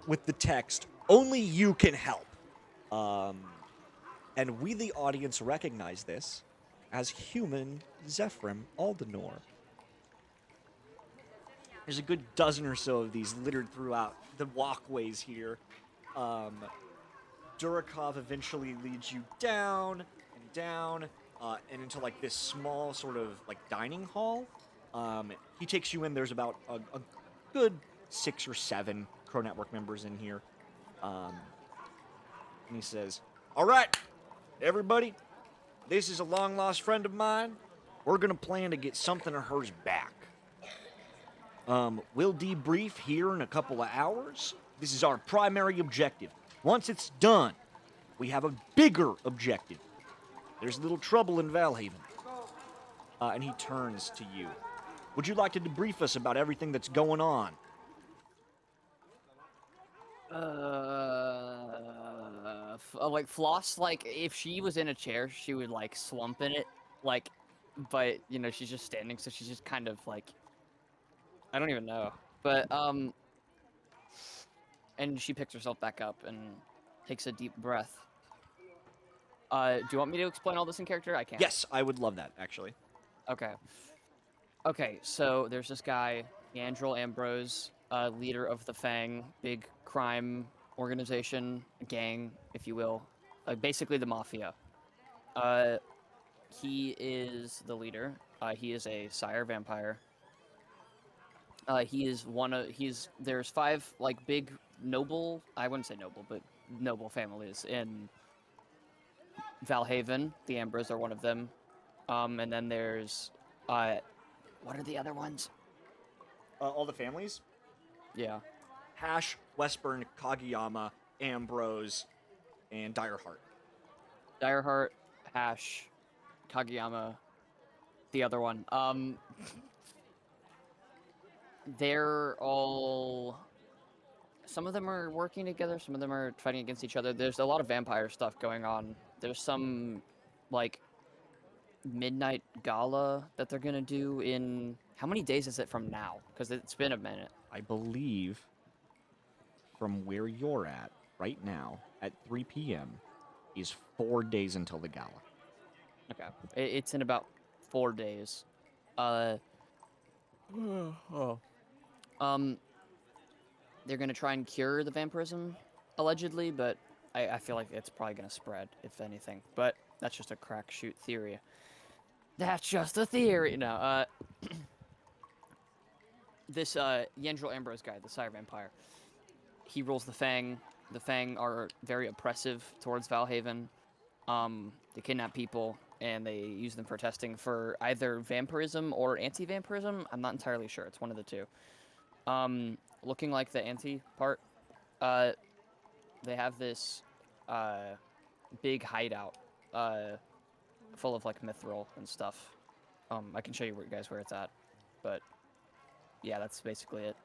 With the text, "Only you can help." And we, the audience, recognize this as human Zephyrim Aldenor. There's a good dozen or so of these littered throughout the walkways here. Durakov eventually leads you down and down and into like this small sort of like dining hall. He takes you in. There's about a good 6 or 7 Crow Network members in here. And he says, "All right, everybody, this is a long-lost friend of mine. We're going to plan to get something of hers back. We'll debrief here in a couple of hours. This is our primary objective. Once it's done, we have a bigger objective. There's a little trouble in Valhaven." And he turns to you. "Would you like to debrief us about everything that's going on?" Like Floss, like if she was in a chair, she would like slump in it, like, but you know she's just standing, so she's just kind of like, I don't even know, but and she picks herself back up and takes a deep breath. Do you want me to explain all this in character? I can't. Yes, I would love that, actually. Okay. Okay, so there's this guy, Andrel Ambrose, leader of the Fang, big crime organization, gang, if you will, basically the mafia. He is the leader. He is a sire vampire. There's 5 like big noble, I wouldn't say noble, but noble families in Valhaven. The Ambrose are one of them. And then there's what are the other ones? All the families? Yeah. Hash, Westburn, Kageyama, Ambrose, and Direheart. Direheart, Hash, Kageyama, the other one. They're all. Some of them are working together. Some of them are fighting against each other. There's a lot of vampire stuff going on. There's some, like, midnight gala that they're gonna do in. How many days is it from now? Because it's been a minute. I believe from where you're at right now at 3 p.m. is 4 days until the gala. Okay, it's in about 4 days. Oh. They're gonna try and cure the vampirism, allegedly, but I feel like it's probably gonna spread, if anything. But that's just a crack shoot theory. That's just a theory. No, this Yendril Ambrose guy, the Sire Vampire, he rules the Fang. The Fang are very oppressive towards Valhaven. They kidnap people and they use them for testing for either vampirism or anti-vampirism. I'm not entirely sure. It's one of the two. Looking like the anti part, they have this big hideout full of like mithril and stuff. I can show you guys where it's at, but yeah, that's basically it.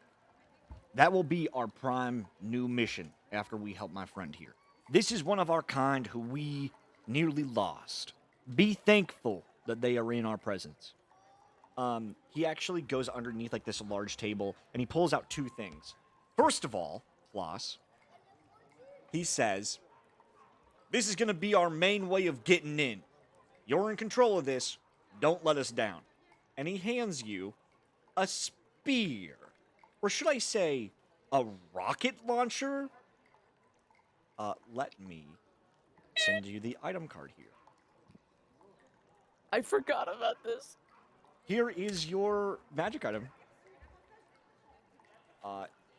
That will be our prime new mission after we help my friend here. This is one of our kind who we nearly lost. Be thankful that they are in our presence. He actually goes underneath like this large table and he pulls out two things. First of all, Flos, he says, "This is going to be our main way of getting in. You're in control of this. Don't let us down." And he hands you a spear. Or should I say, a rocket launcher? Let me send you the item card here. I forgot about this. Here is your magic item.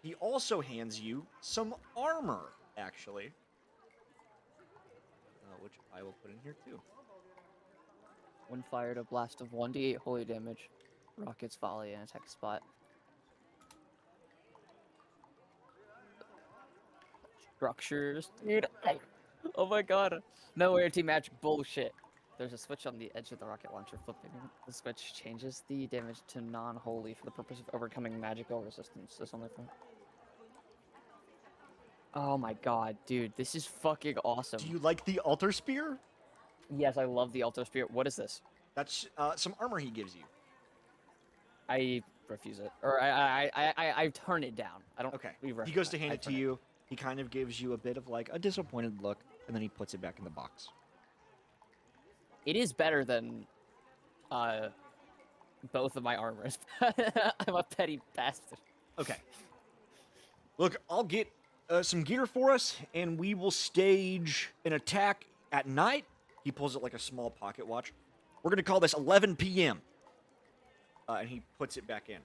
He also hands you some armor, actually. Which I will put in here too. When fired, a blast of 1d8 holy damage. Rockets volley and attack spot. Structures. Dude, oh my god. No anti-magic bullshit. There's a switch on the edge of the rocket launcher. Flipping the switch changes the damage to non-holy for the purpose of overcoming magical resistance. This only for... Oh my god, dude. This is fucking awesome. Do you like the altar spear? Yes, I love the Alto Spirit. What is this? That's some armor he gives you. I refuse it. Or I turn it down. I don't... Okay. He goes to hand it to you. He kind of gives you a bit of like a disappointed look, and then he puts it back in the box. It is better than both of my armors. I'm a petty bastard. Okay. Look, I'll get some gear for us, and we will stage an attack at night. He pulls out like a small pocket watch. We're going to call this 11 p.m. And he puts it back in.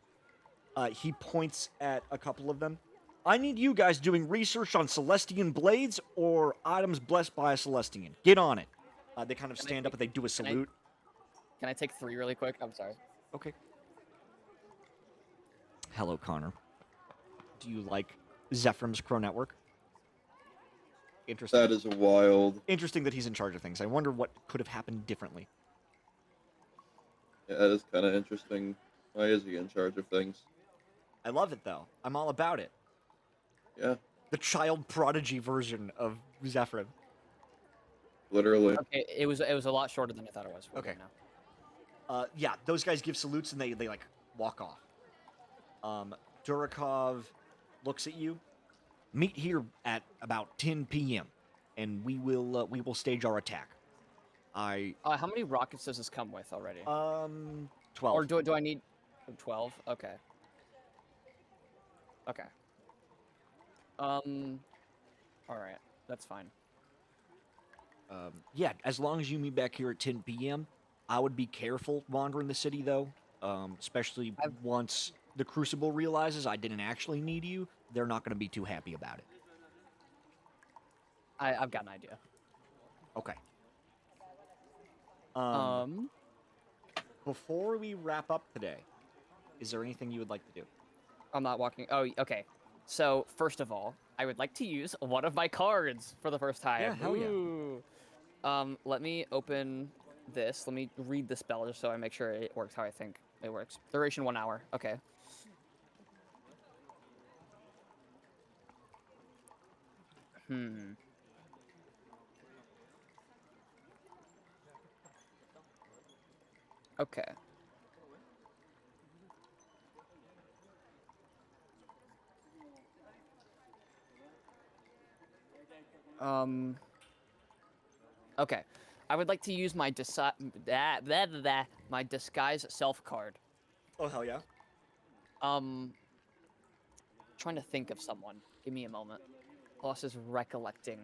He points at a couple of them. I need you guys doing research on Celestian blades or items blessed by a Celestian. Get on it. They kind of stand up and they do a salute. Can I take 3 really quick? I'm sorry. Okay. Hello, Connor. Do you like Zephram's Crow Network? Interesting. That is wild. Interesting that he's in charge of things. I wonder what could have happened differently. Yeah, that is kind of interesting. Why is he in charge of things? I love it, though. I'm all about it. Yeah, The child prodigy version of Zephram. literally. Okay, it was a lot shorter than I thought it was. We're Okay. good now. Yeah, those guys give salutes and they like walk off. Durakov looks at you. Meet here at about 10 p.m. and we will stage our attack. How many rockets does this come with already? 12. Or do I need 12? Okay. Okay. All right. That's fine. Yeah, as long as you meet back here at 10 p.m., I would be careful wandering the city, though. Especially once the Crucible realizes I didn't actually need you, they're not going to be too happy about it. I've got an idea. Okay. Before we wrap up today, is there anything you would like to do? I'm not walking. Oh, okay. So, first of all, I would like to use one of my cards for the first time. Yeah, hell yeah. Ooh. Let me open this. Let me read the spell just so I make sure it works how I think it works. Duration 1 hour. Okay. Hmm. Okay. Okay. I would like to use my my disguise self card. Oh, hell yeah. Trying to think of someone. Give me a moment. Plus is recollecting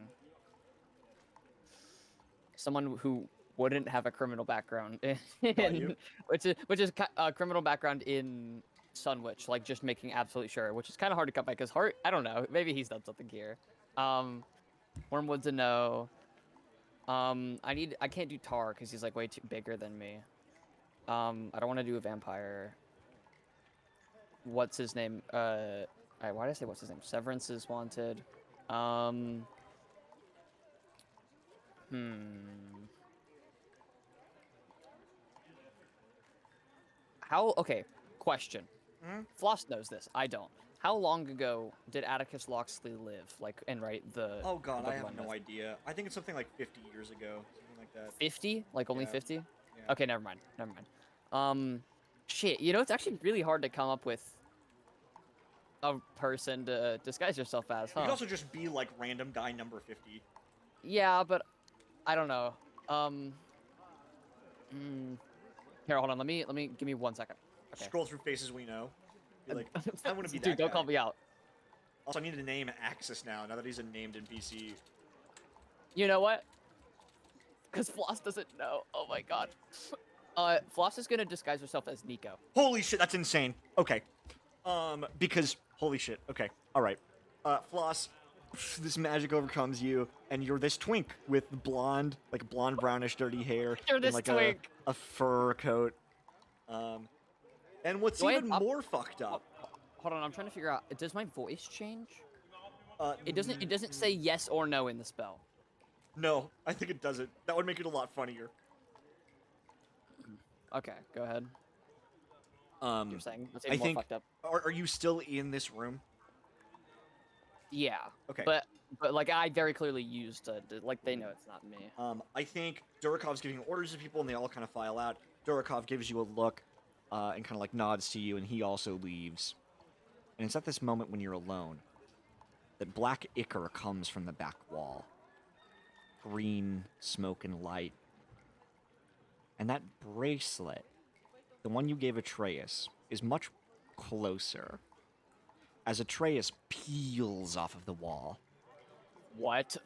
someone who wouldn't have a criminal background Got you. which is a criminal background in Sunwich, like just making absolutely sure, which is kind of hard to come by because Hart, I don't know, maybe he's done something here. Wormwood's a no. I can't do Tar because he's like way too bigger than me. I don't want to do a vampire. What's his name? Why did I say what's his name? Severance is wanted. Okay, question. Floss knows this. I don't. How long ago did Atticus Locksley live? Like, and write the. Oh god, the I have Blood no Myth? idea. I think it's something like 50 years ago, something like that. 50? Like only Yeah. 50? Yeah. Okay, never mind. Never mind. Shit. You know, it's actually really hard to come up with a person to disguise yourself as, You huh? could also just be like random guy number 50. Yeah, but I don't know. Here, hold on. Let me give me 1 second. Okay. Scroll through faces we know. Be like, I want to be Dude, that don't guy. call me out. Also, I need to name Axis now that he's a named NPC. You know what? Because Floss doesn't know. Oh my god. Floss is gonna disguise herself as Nico. Holy shit, that's insane. Okay. Because, holy shit. Okay, alright. Floss, this magic overcomes you, and you're this twink with blonde, like blonde brownish dirty hair. You're and this like twink. a fur coat. And what's Do I even have more fucked up. Hold on, I'm trying to figure out. Does my voice change? It It doesn't say yes or no in the spell. No, I think it doesn't. That would make it a lot funnier. Okay, go ahead. You're saying that's I even more think. fucked up. Are you still in this room? Yeah. Okay. But like I very clearly used like they know it's not me. I think Durakov's giving orders to people, and they all kind of file out. Durakov gives you a look, and kind of like nods to you, and he also leaves. And it's at this moment when you're alone that black ichor comes from the back wall. Green smoke and light. And that bracelet, the one you gave Atreus, is much closer. As Atreus peels off of the wall, What?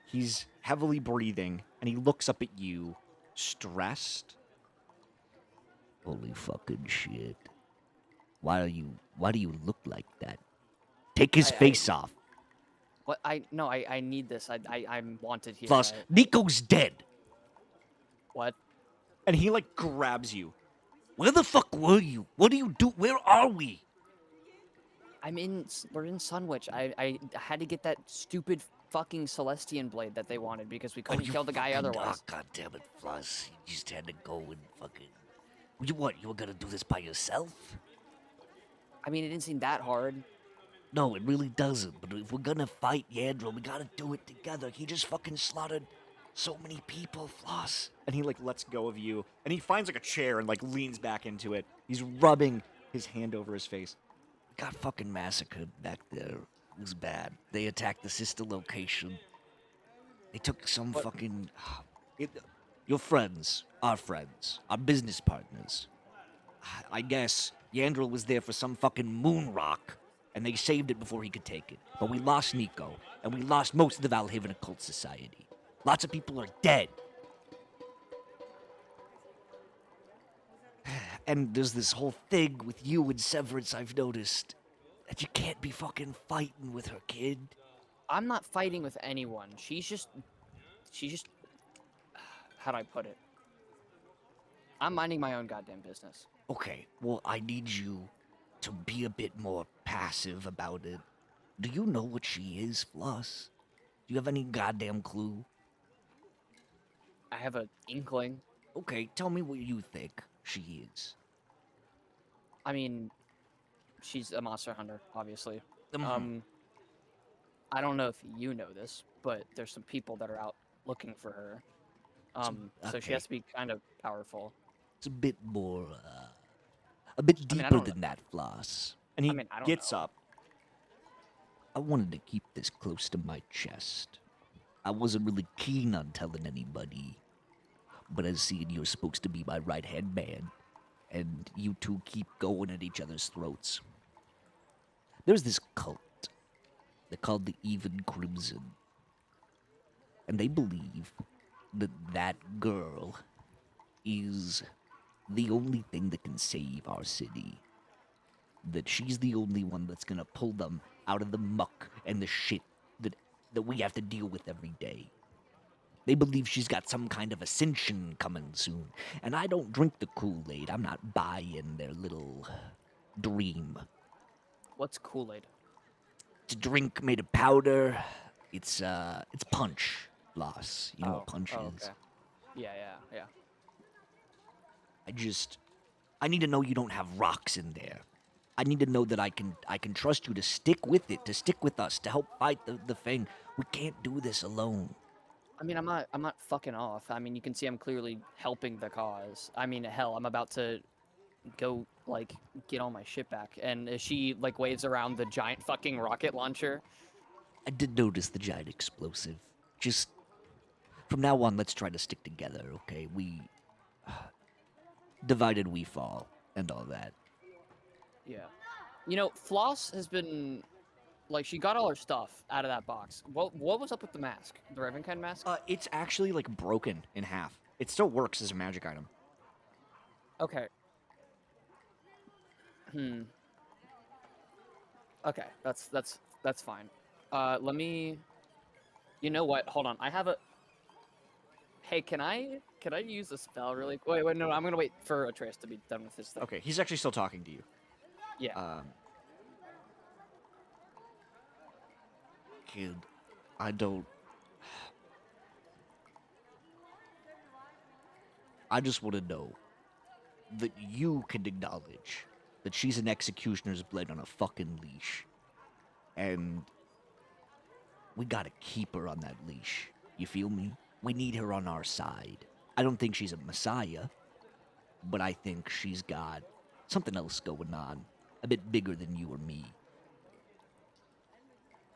he's heavily breathing, and he looks up at you, stressed. Holy fucking shit. Why do you look like that? Take his face off. What? I need this. I'm wanted here. Plus, Nico's dead. What? And he, like, grabs you. Where the fuck were you? What do you do? Where are we? We're in Sunwich. I had to get that stupid fucking Celestian blade that they wanted because we couldn't kill the guy otherwise. Oh, God damn it, Flos. You just had to go and fucking... You were gonna do this by yourself? I mean, it didn't seem that hard. No, it really doesn't. But if we're gonna fight Yandro, we gotta do it together. He just fucking slaughtered so many people, Floss. And he, like, lets go of you. And he finds, like, a chair and, like, leans back into it. He's rubbing his hand over his face. Got fucking massacred back there. It was bad. They attacked the sister location. They took some fucking... Your friends, our business partners. I guess Yandril was there for some fucking moon rock, and they saved it before he could take it. But we lost Nico, and we lost most of the Valhaven Occult Society. Lots of people are dead. And there's this whole thing with you and Severance I've noticed. That you can't be fucking fighting with her, kid. I'm not fighting with anyone. She's just how do I put it? I'm minding my own goddamn business. Okay, well, I need you to be a bit more passive about it. Do you know what she is, Floss? Do you have any goddamn clue? I have an inkling. Okay, tell me what you think she is. I mean, she's a monster hunter, obviously. Mhm. I don't know if you know this, but there's some people that are out looking for her. So she has Okay, to be kind of powerful. it's a bit more, a bit I mean, I deeper don't know. than that, Floss. And I he mean, I don't gets know. up. I wanted to keep this close to my chest. I wasn't really keen on telling anybody, but as seeing you're supposed to be my right-hand man, and you two keep going at each other's throats. There's this cult. They're called the Even Crimson, and they believe that that girl is the only thing that can save our city. That she's the only one that's gonna pull them out of the muck and the shit that we have to deal with every day. They believe she's got some kind of ascension coming soon, and I don't drink the Kool-Aid. I'm not buying their little dream. What's Kool-Aid? It's a drink made of powder. It's punch, Loss. You know what Oh, punch oh, is. okay. Yeah, yeah. I need to know you don't have rocks in there. I need to know that I can trust you to stick with it, to stick with us, to help fight the thing. We can't do this alone. I mean, I'm not fucking off. I mean, you can see I'm clearly helping the cause. I mean, hell, I'm about to go like get all my shit back, and as she like waves around the giant fucking rocket launcher. I did notice the giant explosive. Just from now on, let's try to stick together, okay? We divided we fall and all that. Yeah. You know, Floss has been like she got all her stuff out of that box. What was up with the mask? The Ravenkind mask? It's actually like broken in half. It still works as a magic item. Okay. Okay, that's fine. Let me. You know what? Hold on. I have a. Hey, can I use a spell really? Wait, no, I'm gonna wait for Atreus to be done with his thing. Okay, he's actually still talking to you. Yeah. Kid, I don't. I just want to know that you can acknowledge that she's an executioner's blade on a fucking leash. And we gotta keep her on that leash. You feel me? We need her on our side. I don't think she's a messiah, but I think she's got something else going on, a bit bigger than you or me.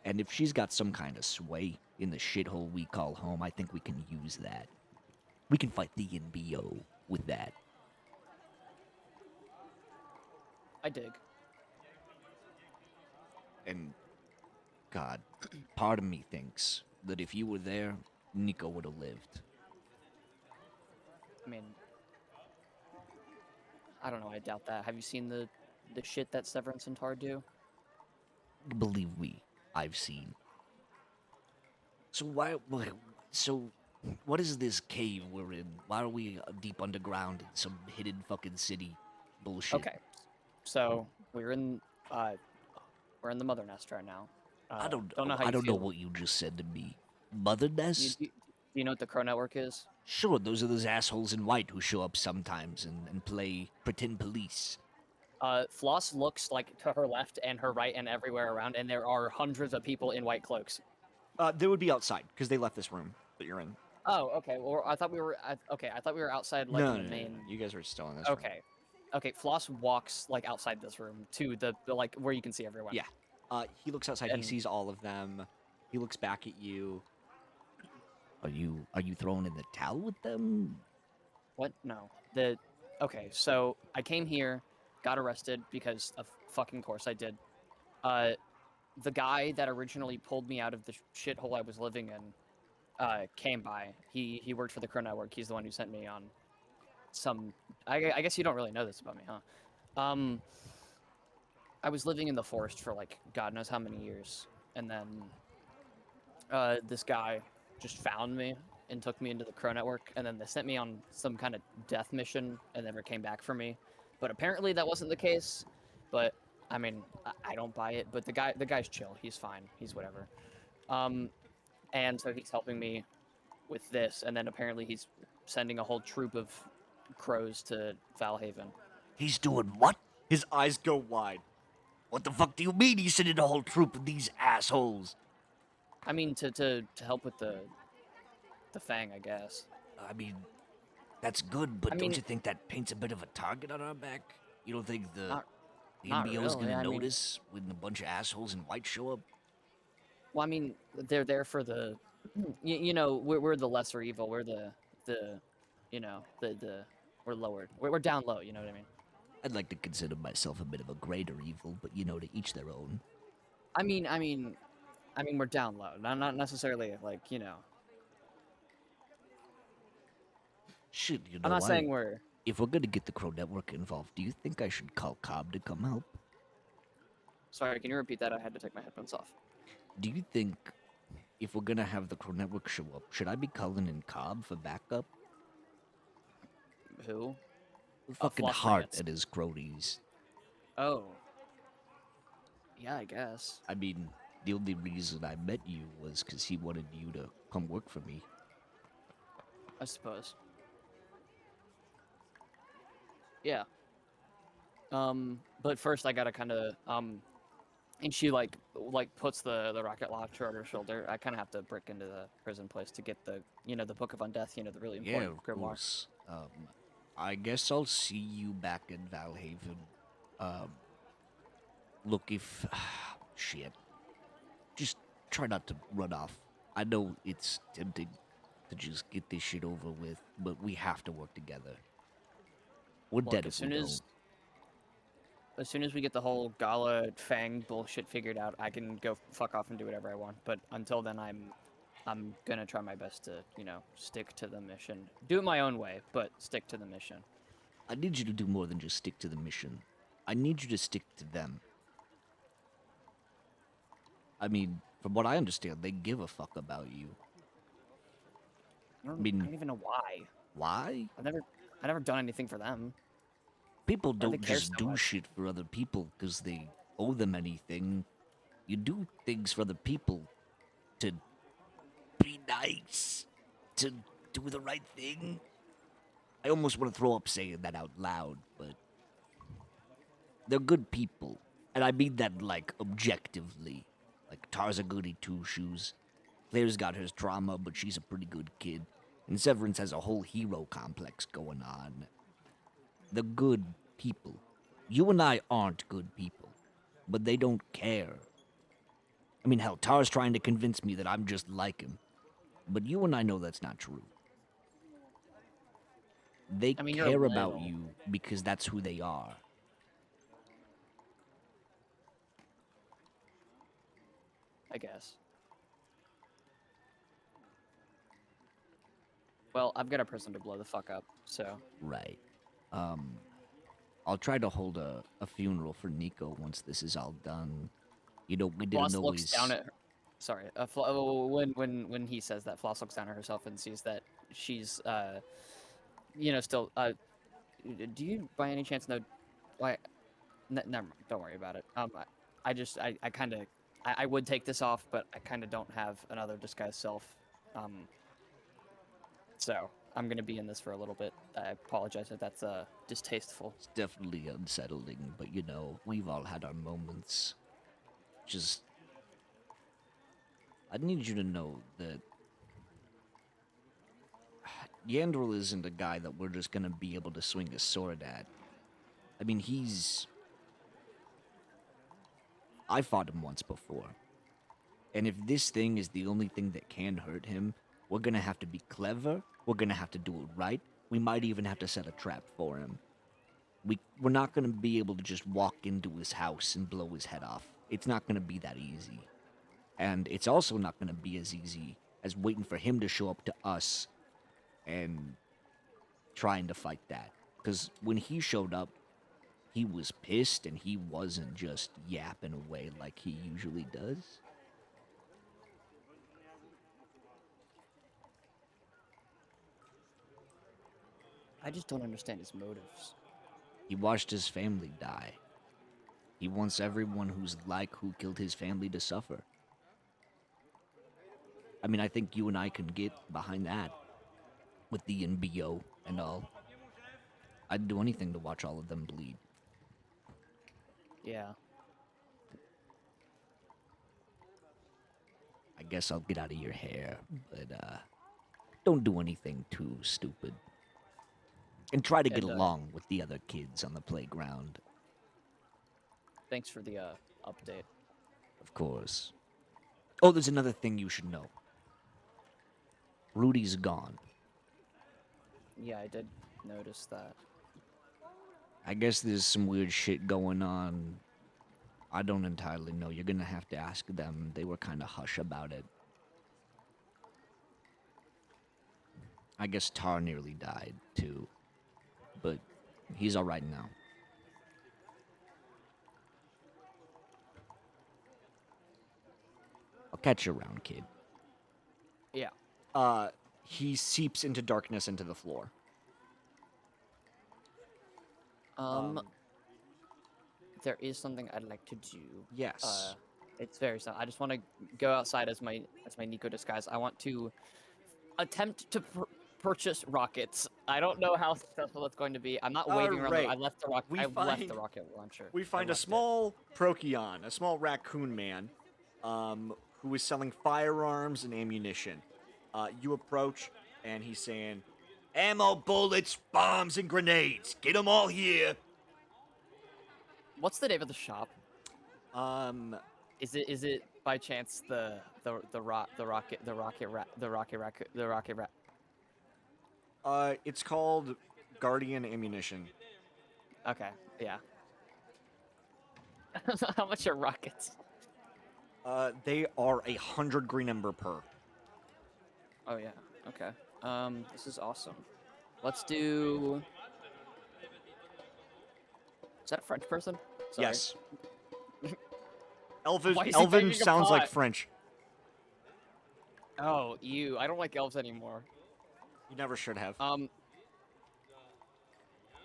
And if she's got some kind of sway in the shithole we call home, I think we can use that. We can fight the NBO with that. I dig. And God, part of me thinks that if you were there, Nico would have lived. I mean, I don't know. I doubt that. Have you seen the shit that Severance and Tar do? Believe me, I've seen. So so what is this cave we're in? Why are we deep underground in some hidden fucking city? Bullshit. Okay. So uh we're in the Mother Nest right now. Don't know how I you don't know feel. what you just said to me. Mother Nest? Do you know what the Crow Network is? Sure, those are those assholes in white who show up sometimes and play pretend police. Floss looks like to her left and her right and everywhere around, and there are hundreds of people in white cloaks. They would be outside because they left this room that you're in. Oh, okay. Well, I thought we were I thought we were outside, like in the main. You guys are still in this room. Okay. Okay. Floss walks like outside this room to the like where you can see everyone. Yeah. He looks outside. And He sees all of them. He looks back at you. Are you throwing in the towel with them? what? No. Okay. So I came here, got arrested because of fucking course I did. The guy that originally pulled me out of the shithole I was living in, came by. He worked for the Crow Network. He's the one who sent me on some. I guess you don't really know this about me, huh? I was living in the forest for like God knows how many years, and then this guy just found me and took me into the Crow Network, and then they sent me on some kind of death mission and never came back for me. But apparently that wasn't the case. But I mean, I don't buy it, but the guy's chill. He's fine. He's whatever. And so he's helping me with this, and then apparently he's sending a whole troop of crows to Valhaven. He's doing what? His eyes go wide. What the fuck do you mean he's sending a whole troop of these assholes? I mean, to help with the Fang, I guess. I mean, that's good, but I don't mean- you think that paints a bit of a target on our back? You don't think the Not NBO's really, gonna I mean- notice when a bunch of assholes in white show up? Well, I mean, they're there for the, you know, we're the lesser evil. We're the, you know, we're lowered. We're down low. You know what I mean? I'd like to consider myself a bit of a greater evil, but you know, to each their own. I mean, we're down low. Not necessarily like, you know. Shit, you know, I'm not saying we're. if we're gonna get the Crow Network involved, do you think I should call Cobb to come help? Sorry, can you repeat that? I had to take my headphones off. Do you think if we're gonna have the Crow Network show up, should I be calling in Cobb for backup? Who? Fucking Flos Hart Rants. and his cronies. Oh. Yeah, I guess. I mean, the only reason I met you was because he wanted you to come work for me. I suppose. Yeah. But first I gotta kind of and she like puts the rocket launcher on her shoulder. I kind of have to break into the prison place to get the the Book of Undeath. You know, the really Yeah, important of grimoire. course. I guess I'll see you back in Valhaven. Look, if shit, just try not to run off. I know it's tempting to just get this shit over with, but we have to work together. We're Look, dead as if we soon don't. as soon as we get the whole Gala Fang bullshit figured out, I can go fuck off and do whatever I want. But until then, I'm gonna try my best to stick to the mission. Do it my own way, but stick to the mission. I need you to do more than just stick to the mission. I need you to stick to them. I mean, from what I understand, they give a fuck about you. I mean- don't even know why. Why? I've never done anything for them. People Why do they don't care just so do much? shit for other people because they owe them anything. You do things for other people to be nice, to do the right thing. I almost want to throw up saying that out loud, but they're good people. And I mean that, like, objectively. Like, Tar's a goody two-shoes. Claire's got her drama, but she's a pretty good kid. And Severance has a whole hero complex going on. They're good people. You and I aren't good people, but they don't care. I mean, hell, Tar's trying to convince me that I'm just like him. But you and I know that's not true. They I mean, you're a care about little. you because that's who they are. I guess. Well, I've got a person to blow the fuck up, so Right. I'll try to hold a funeral for Nico once this is all done. You know, we Floss didn't looks always... down at her. Sorry, when he says that, Floss looks down at herself and sees that she's still. Do you by any chance know? Why? Never mind. Don't worry about it. I kind of I would take this off, but I kind of don't have another disguised self. So I'm gonna be in this for a little bit. I apologize if that's distasteful. It's definitely unsettling, but you know, we've all had our moments. Just... I need you to know that Yandril isn't a guy that we're just gonna be able to swing a sword at. I mean, I fought him once before. And if this thing is the only thing that can hurt him, we're gonna have to be clever, we're gonna have to do it right, we might even have to set a trap for him. We're not gonna be able to just walk into his house and blow his head off. It's not gonna be that easy. And it's also not gonna be as easy as waiting for him to show up to us and trying to fight that. Because when he showed up, he was pissed and he wasn't just yapping away like he usually does. I just don't understand his motives. He watched his family die. He wants everyone who's like who killed his family to suffer. I mean, I think you and I can get behind that with the NBO and all. I'd do anything to watch all of them bleed. Yeah. I guess I'll get out of your hair, but don't do anything too stupid. And try to get And, along with the other kids on the playground, Thanks for the update. of course. Oh, there's another thing you should know. Rudy's gone. Yeah, I did notice that. I guess there's some weird shit going on. I don't entirely know. You're gonna have to ask them. They were kind of hush about it. I guess Tar nearly died, too. But he's alright now. I'll catch you around, kid. Yeah. He seeps into darkness into the floor. There is something I'd like to do. Yes. It's very simple. I just want to go outside as my Nico disguise. I want to attempt to purchase rockets. I don't know how successful that's going to be. I'm not waving around. Right. I left the rocket. We I left find- the rocket launcher. We I find a left it. small Procyon, a small raccoon man, who is selling firearms and ammunition. You approach, and he's saying, "Ammo, bullets, bombs, and grenades. Get them all here." What's the name of the shop? Um, Is it by chance the rocket rat? it's called Guardian Ammunition. Okay, yeah. How much are rockets? They are 100 green ember per. Oh yeah. Okay. This is awesome. Let's do. Is that a French person? Sorry. Yes. Elven Why is he banging a sounds like pot? French. Oh, you. I don't like elves anymore. You never should have.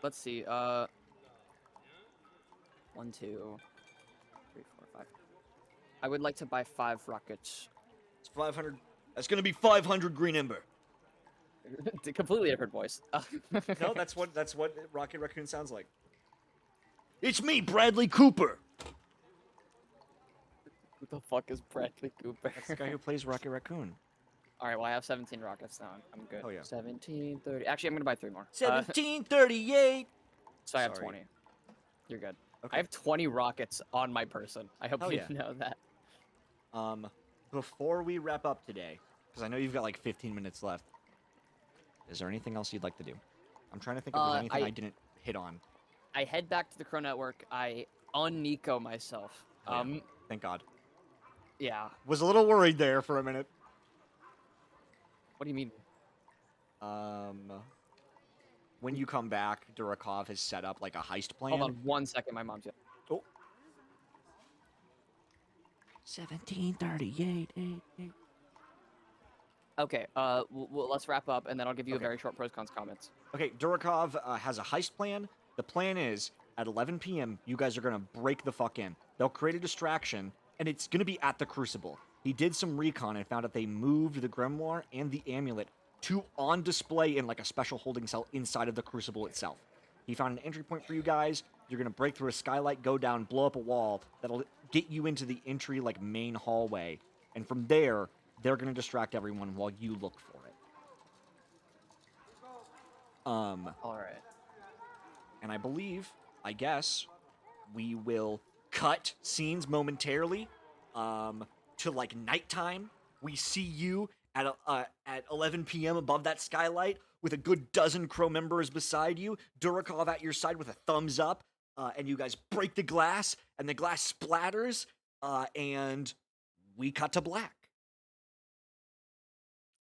Let's see. 1, 2, 3, 4, 5. I would like to buy 5 rockets. It's 500. That's gonna be 500 green ember. Completely different voice. No, that's what Rocket Raccoon sounds like. It's me, Bradley Cooper! Who the fuck is Bradley Cooper? That's the guy who plays Rocket Raccoon. All right. Well, I have 17 rockets now. I'm good. Oh, yeah. 17, 30. Actually, I'm gonna buy 3 more. 1738. So I have Sorry. 20. You're good. Okay. I have 20 rockets on my person. I hope Hell you yeah. know that. Before we wrap up today, because I know you've got like 15 minutes left, is there anything else you'd like to do? I'm trying to think if there's anything I didn't hit on. I head back to the Crow Network. I un-Nico myself. Oh, yeah. Thank God. Yeah. Was a little worried there for a minute. What do you mean? When you come back, Durakov has set up like a heist plan. Hold on 1 second. My mom's. Oh, 1738. Okay. Let's wrap up, and then I'll give you Okay. a very short pros cons comments. okay. Durakov has a heist plan. The plan is at 11 p.m. you guys are gonna break the fuck in. They'll create a distraction, and it's gonna be at the Crucible. He did some recon and found out they moved the grimoire and the amulet to on display in like a special holding cell inside of the Crucible itself. He found an entry point for you guys. You're gonna break through a skylight, go down, blow up a wall that'll get you into the entry like main hallway, and from there they're gonna distract everyone while you look for it. All right. And I guess, we will cut scenes momentarily to like nighttime. We see you at 11 p.m. above that skylight with a good dozen Crow members beside you, Durakov at your side with a thumbs up, and you guys break the glass, and the glass splatters, and we cut to black.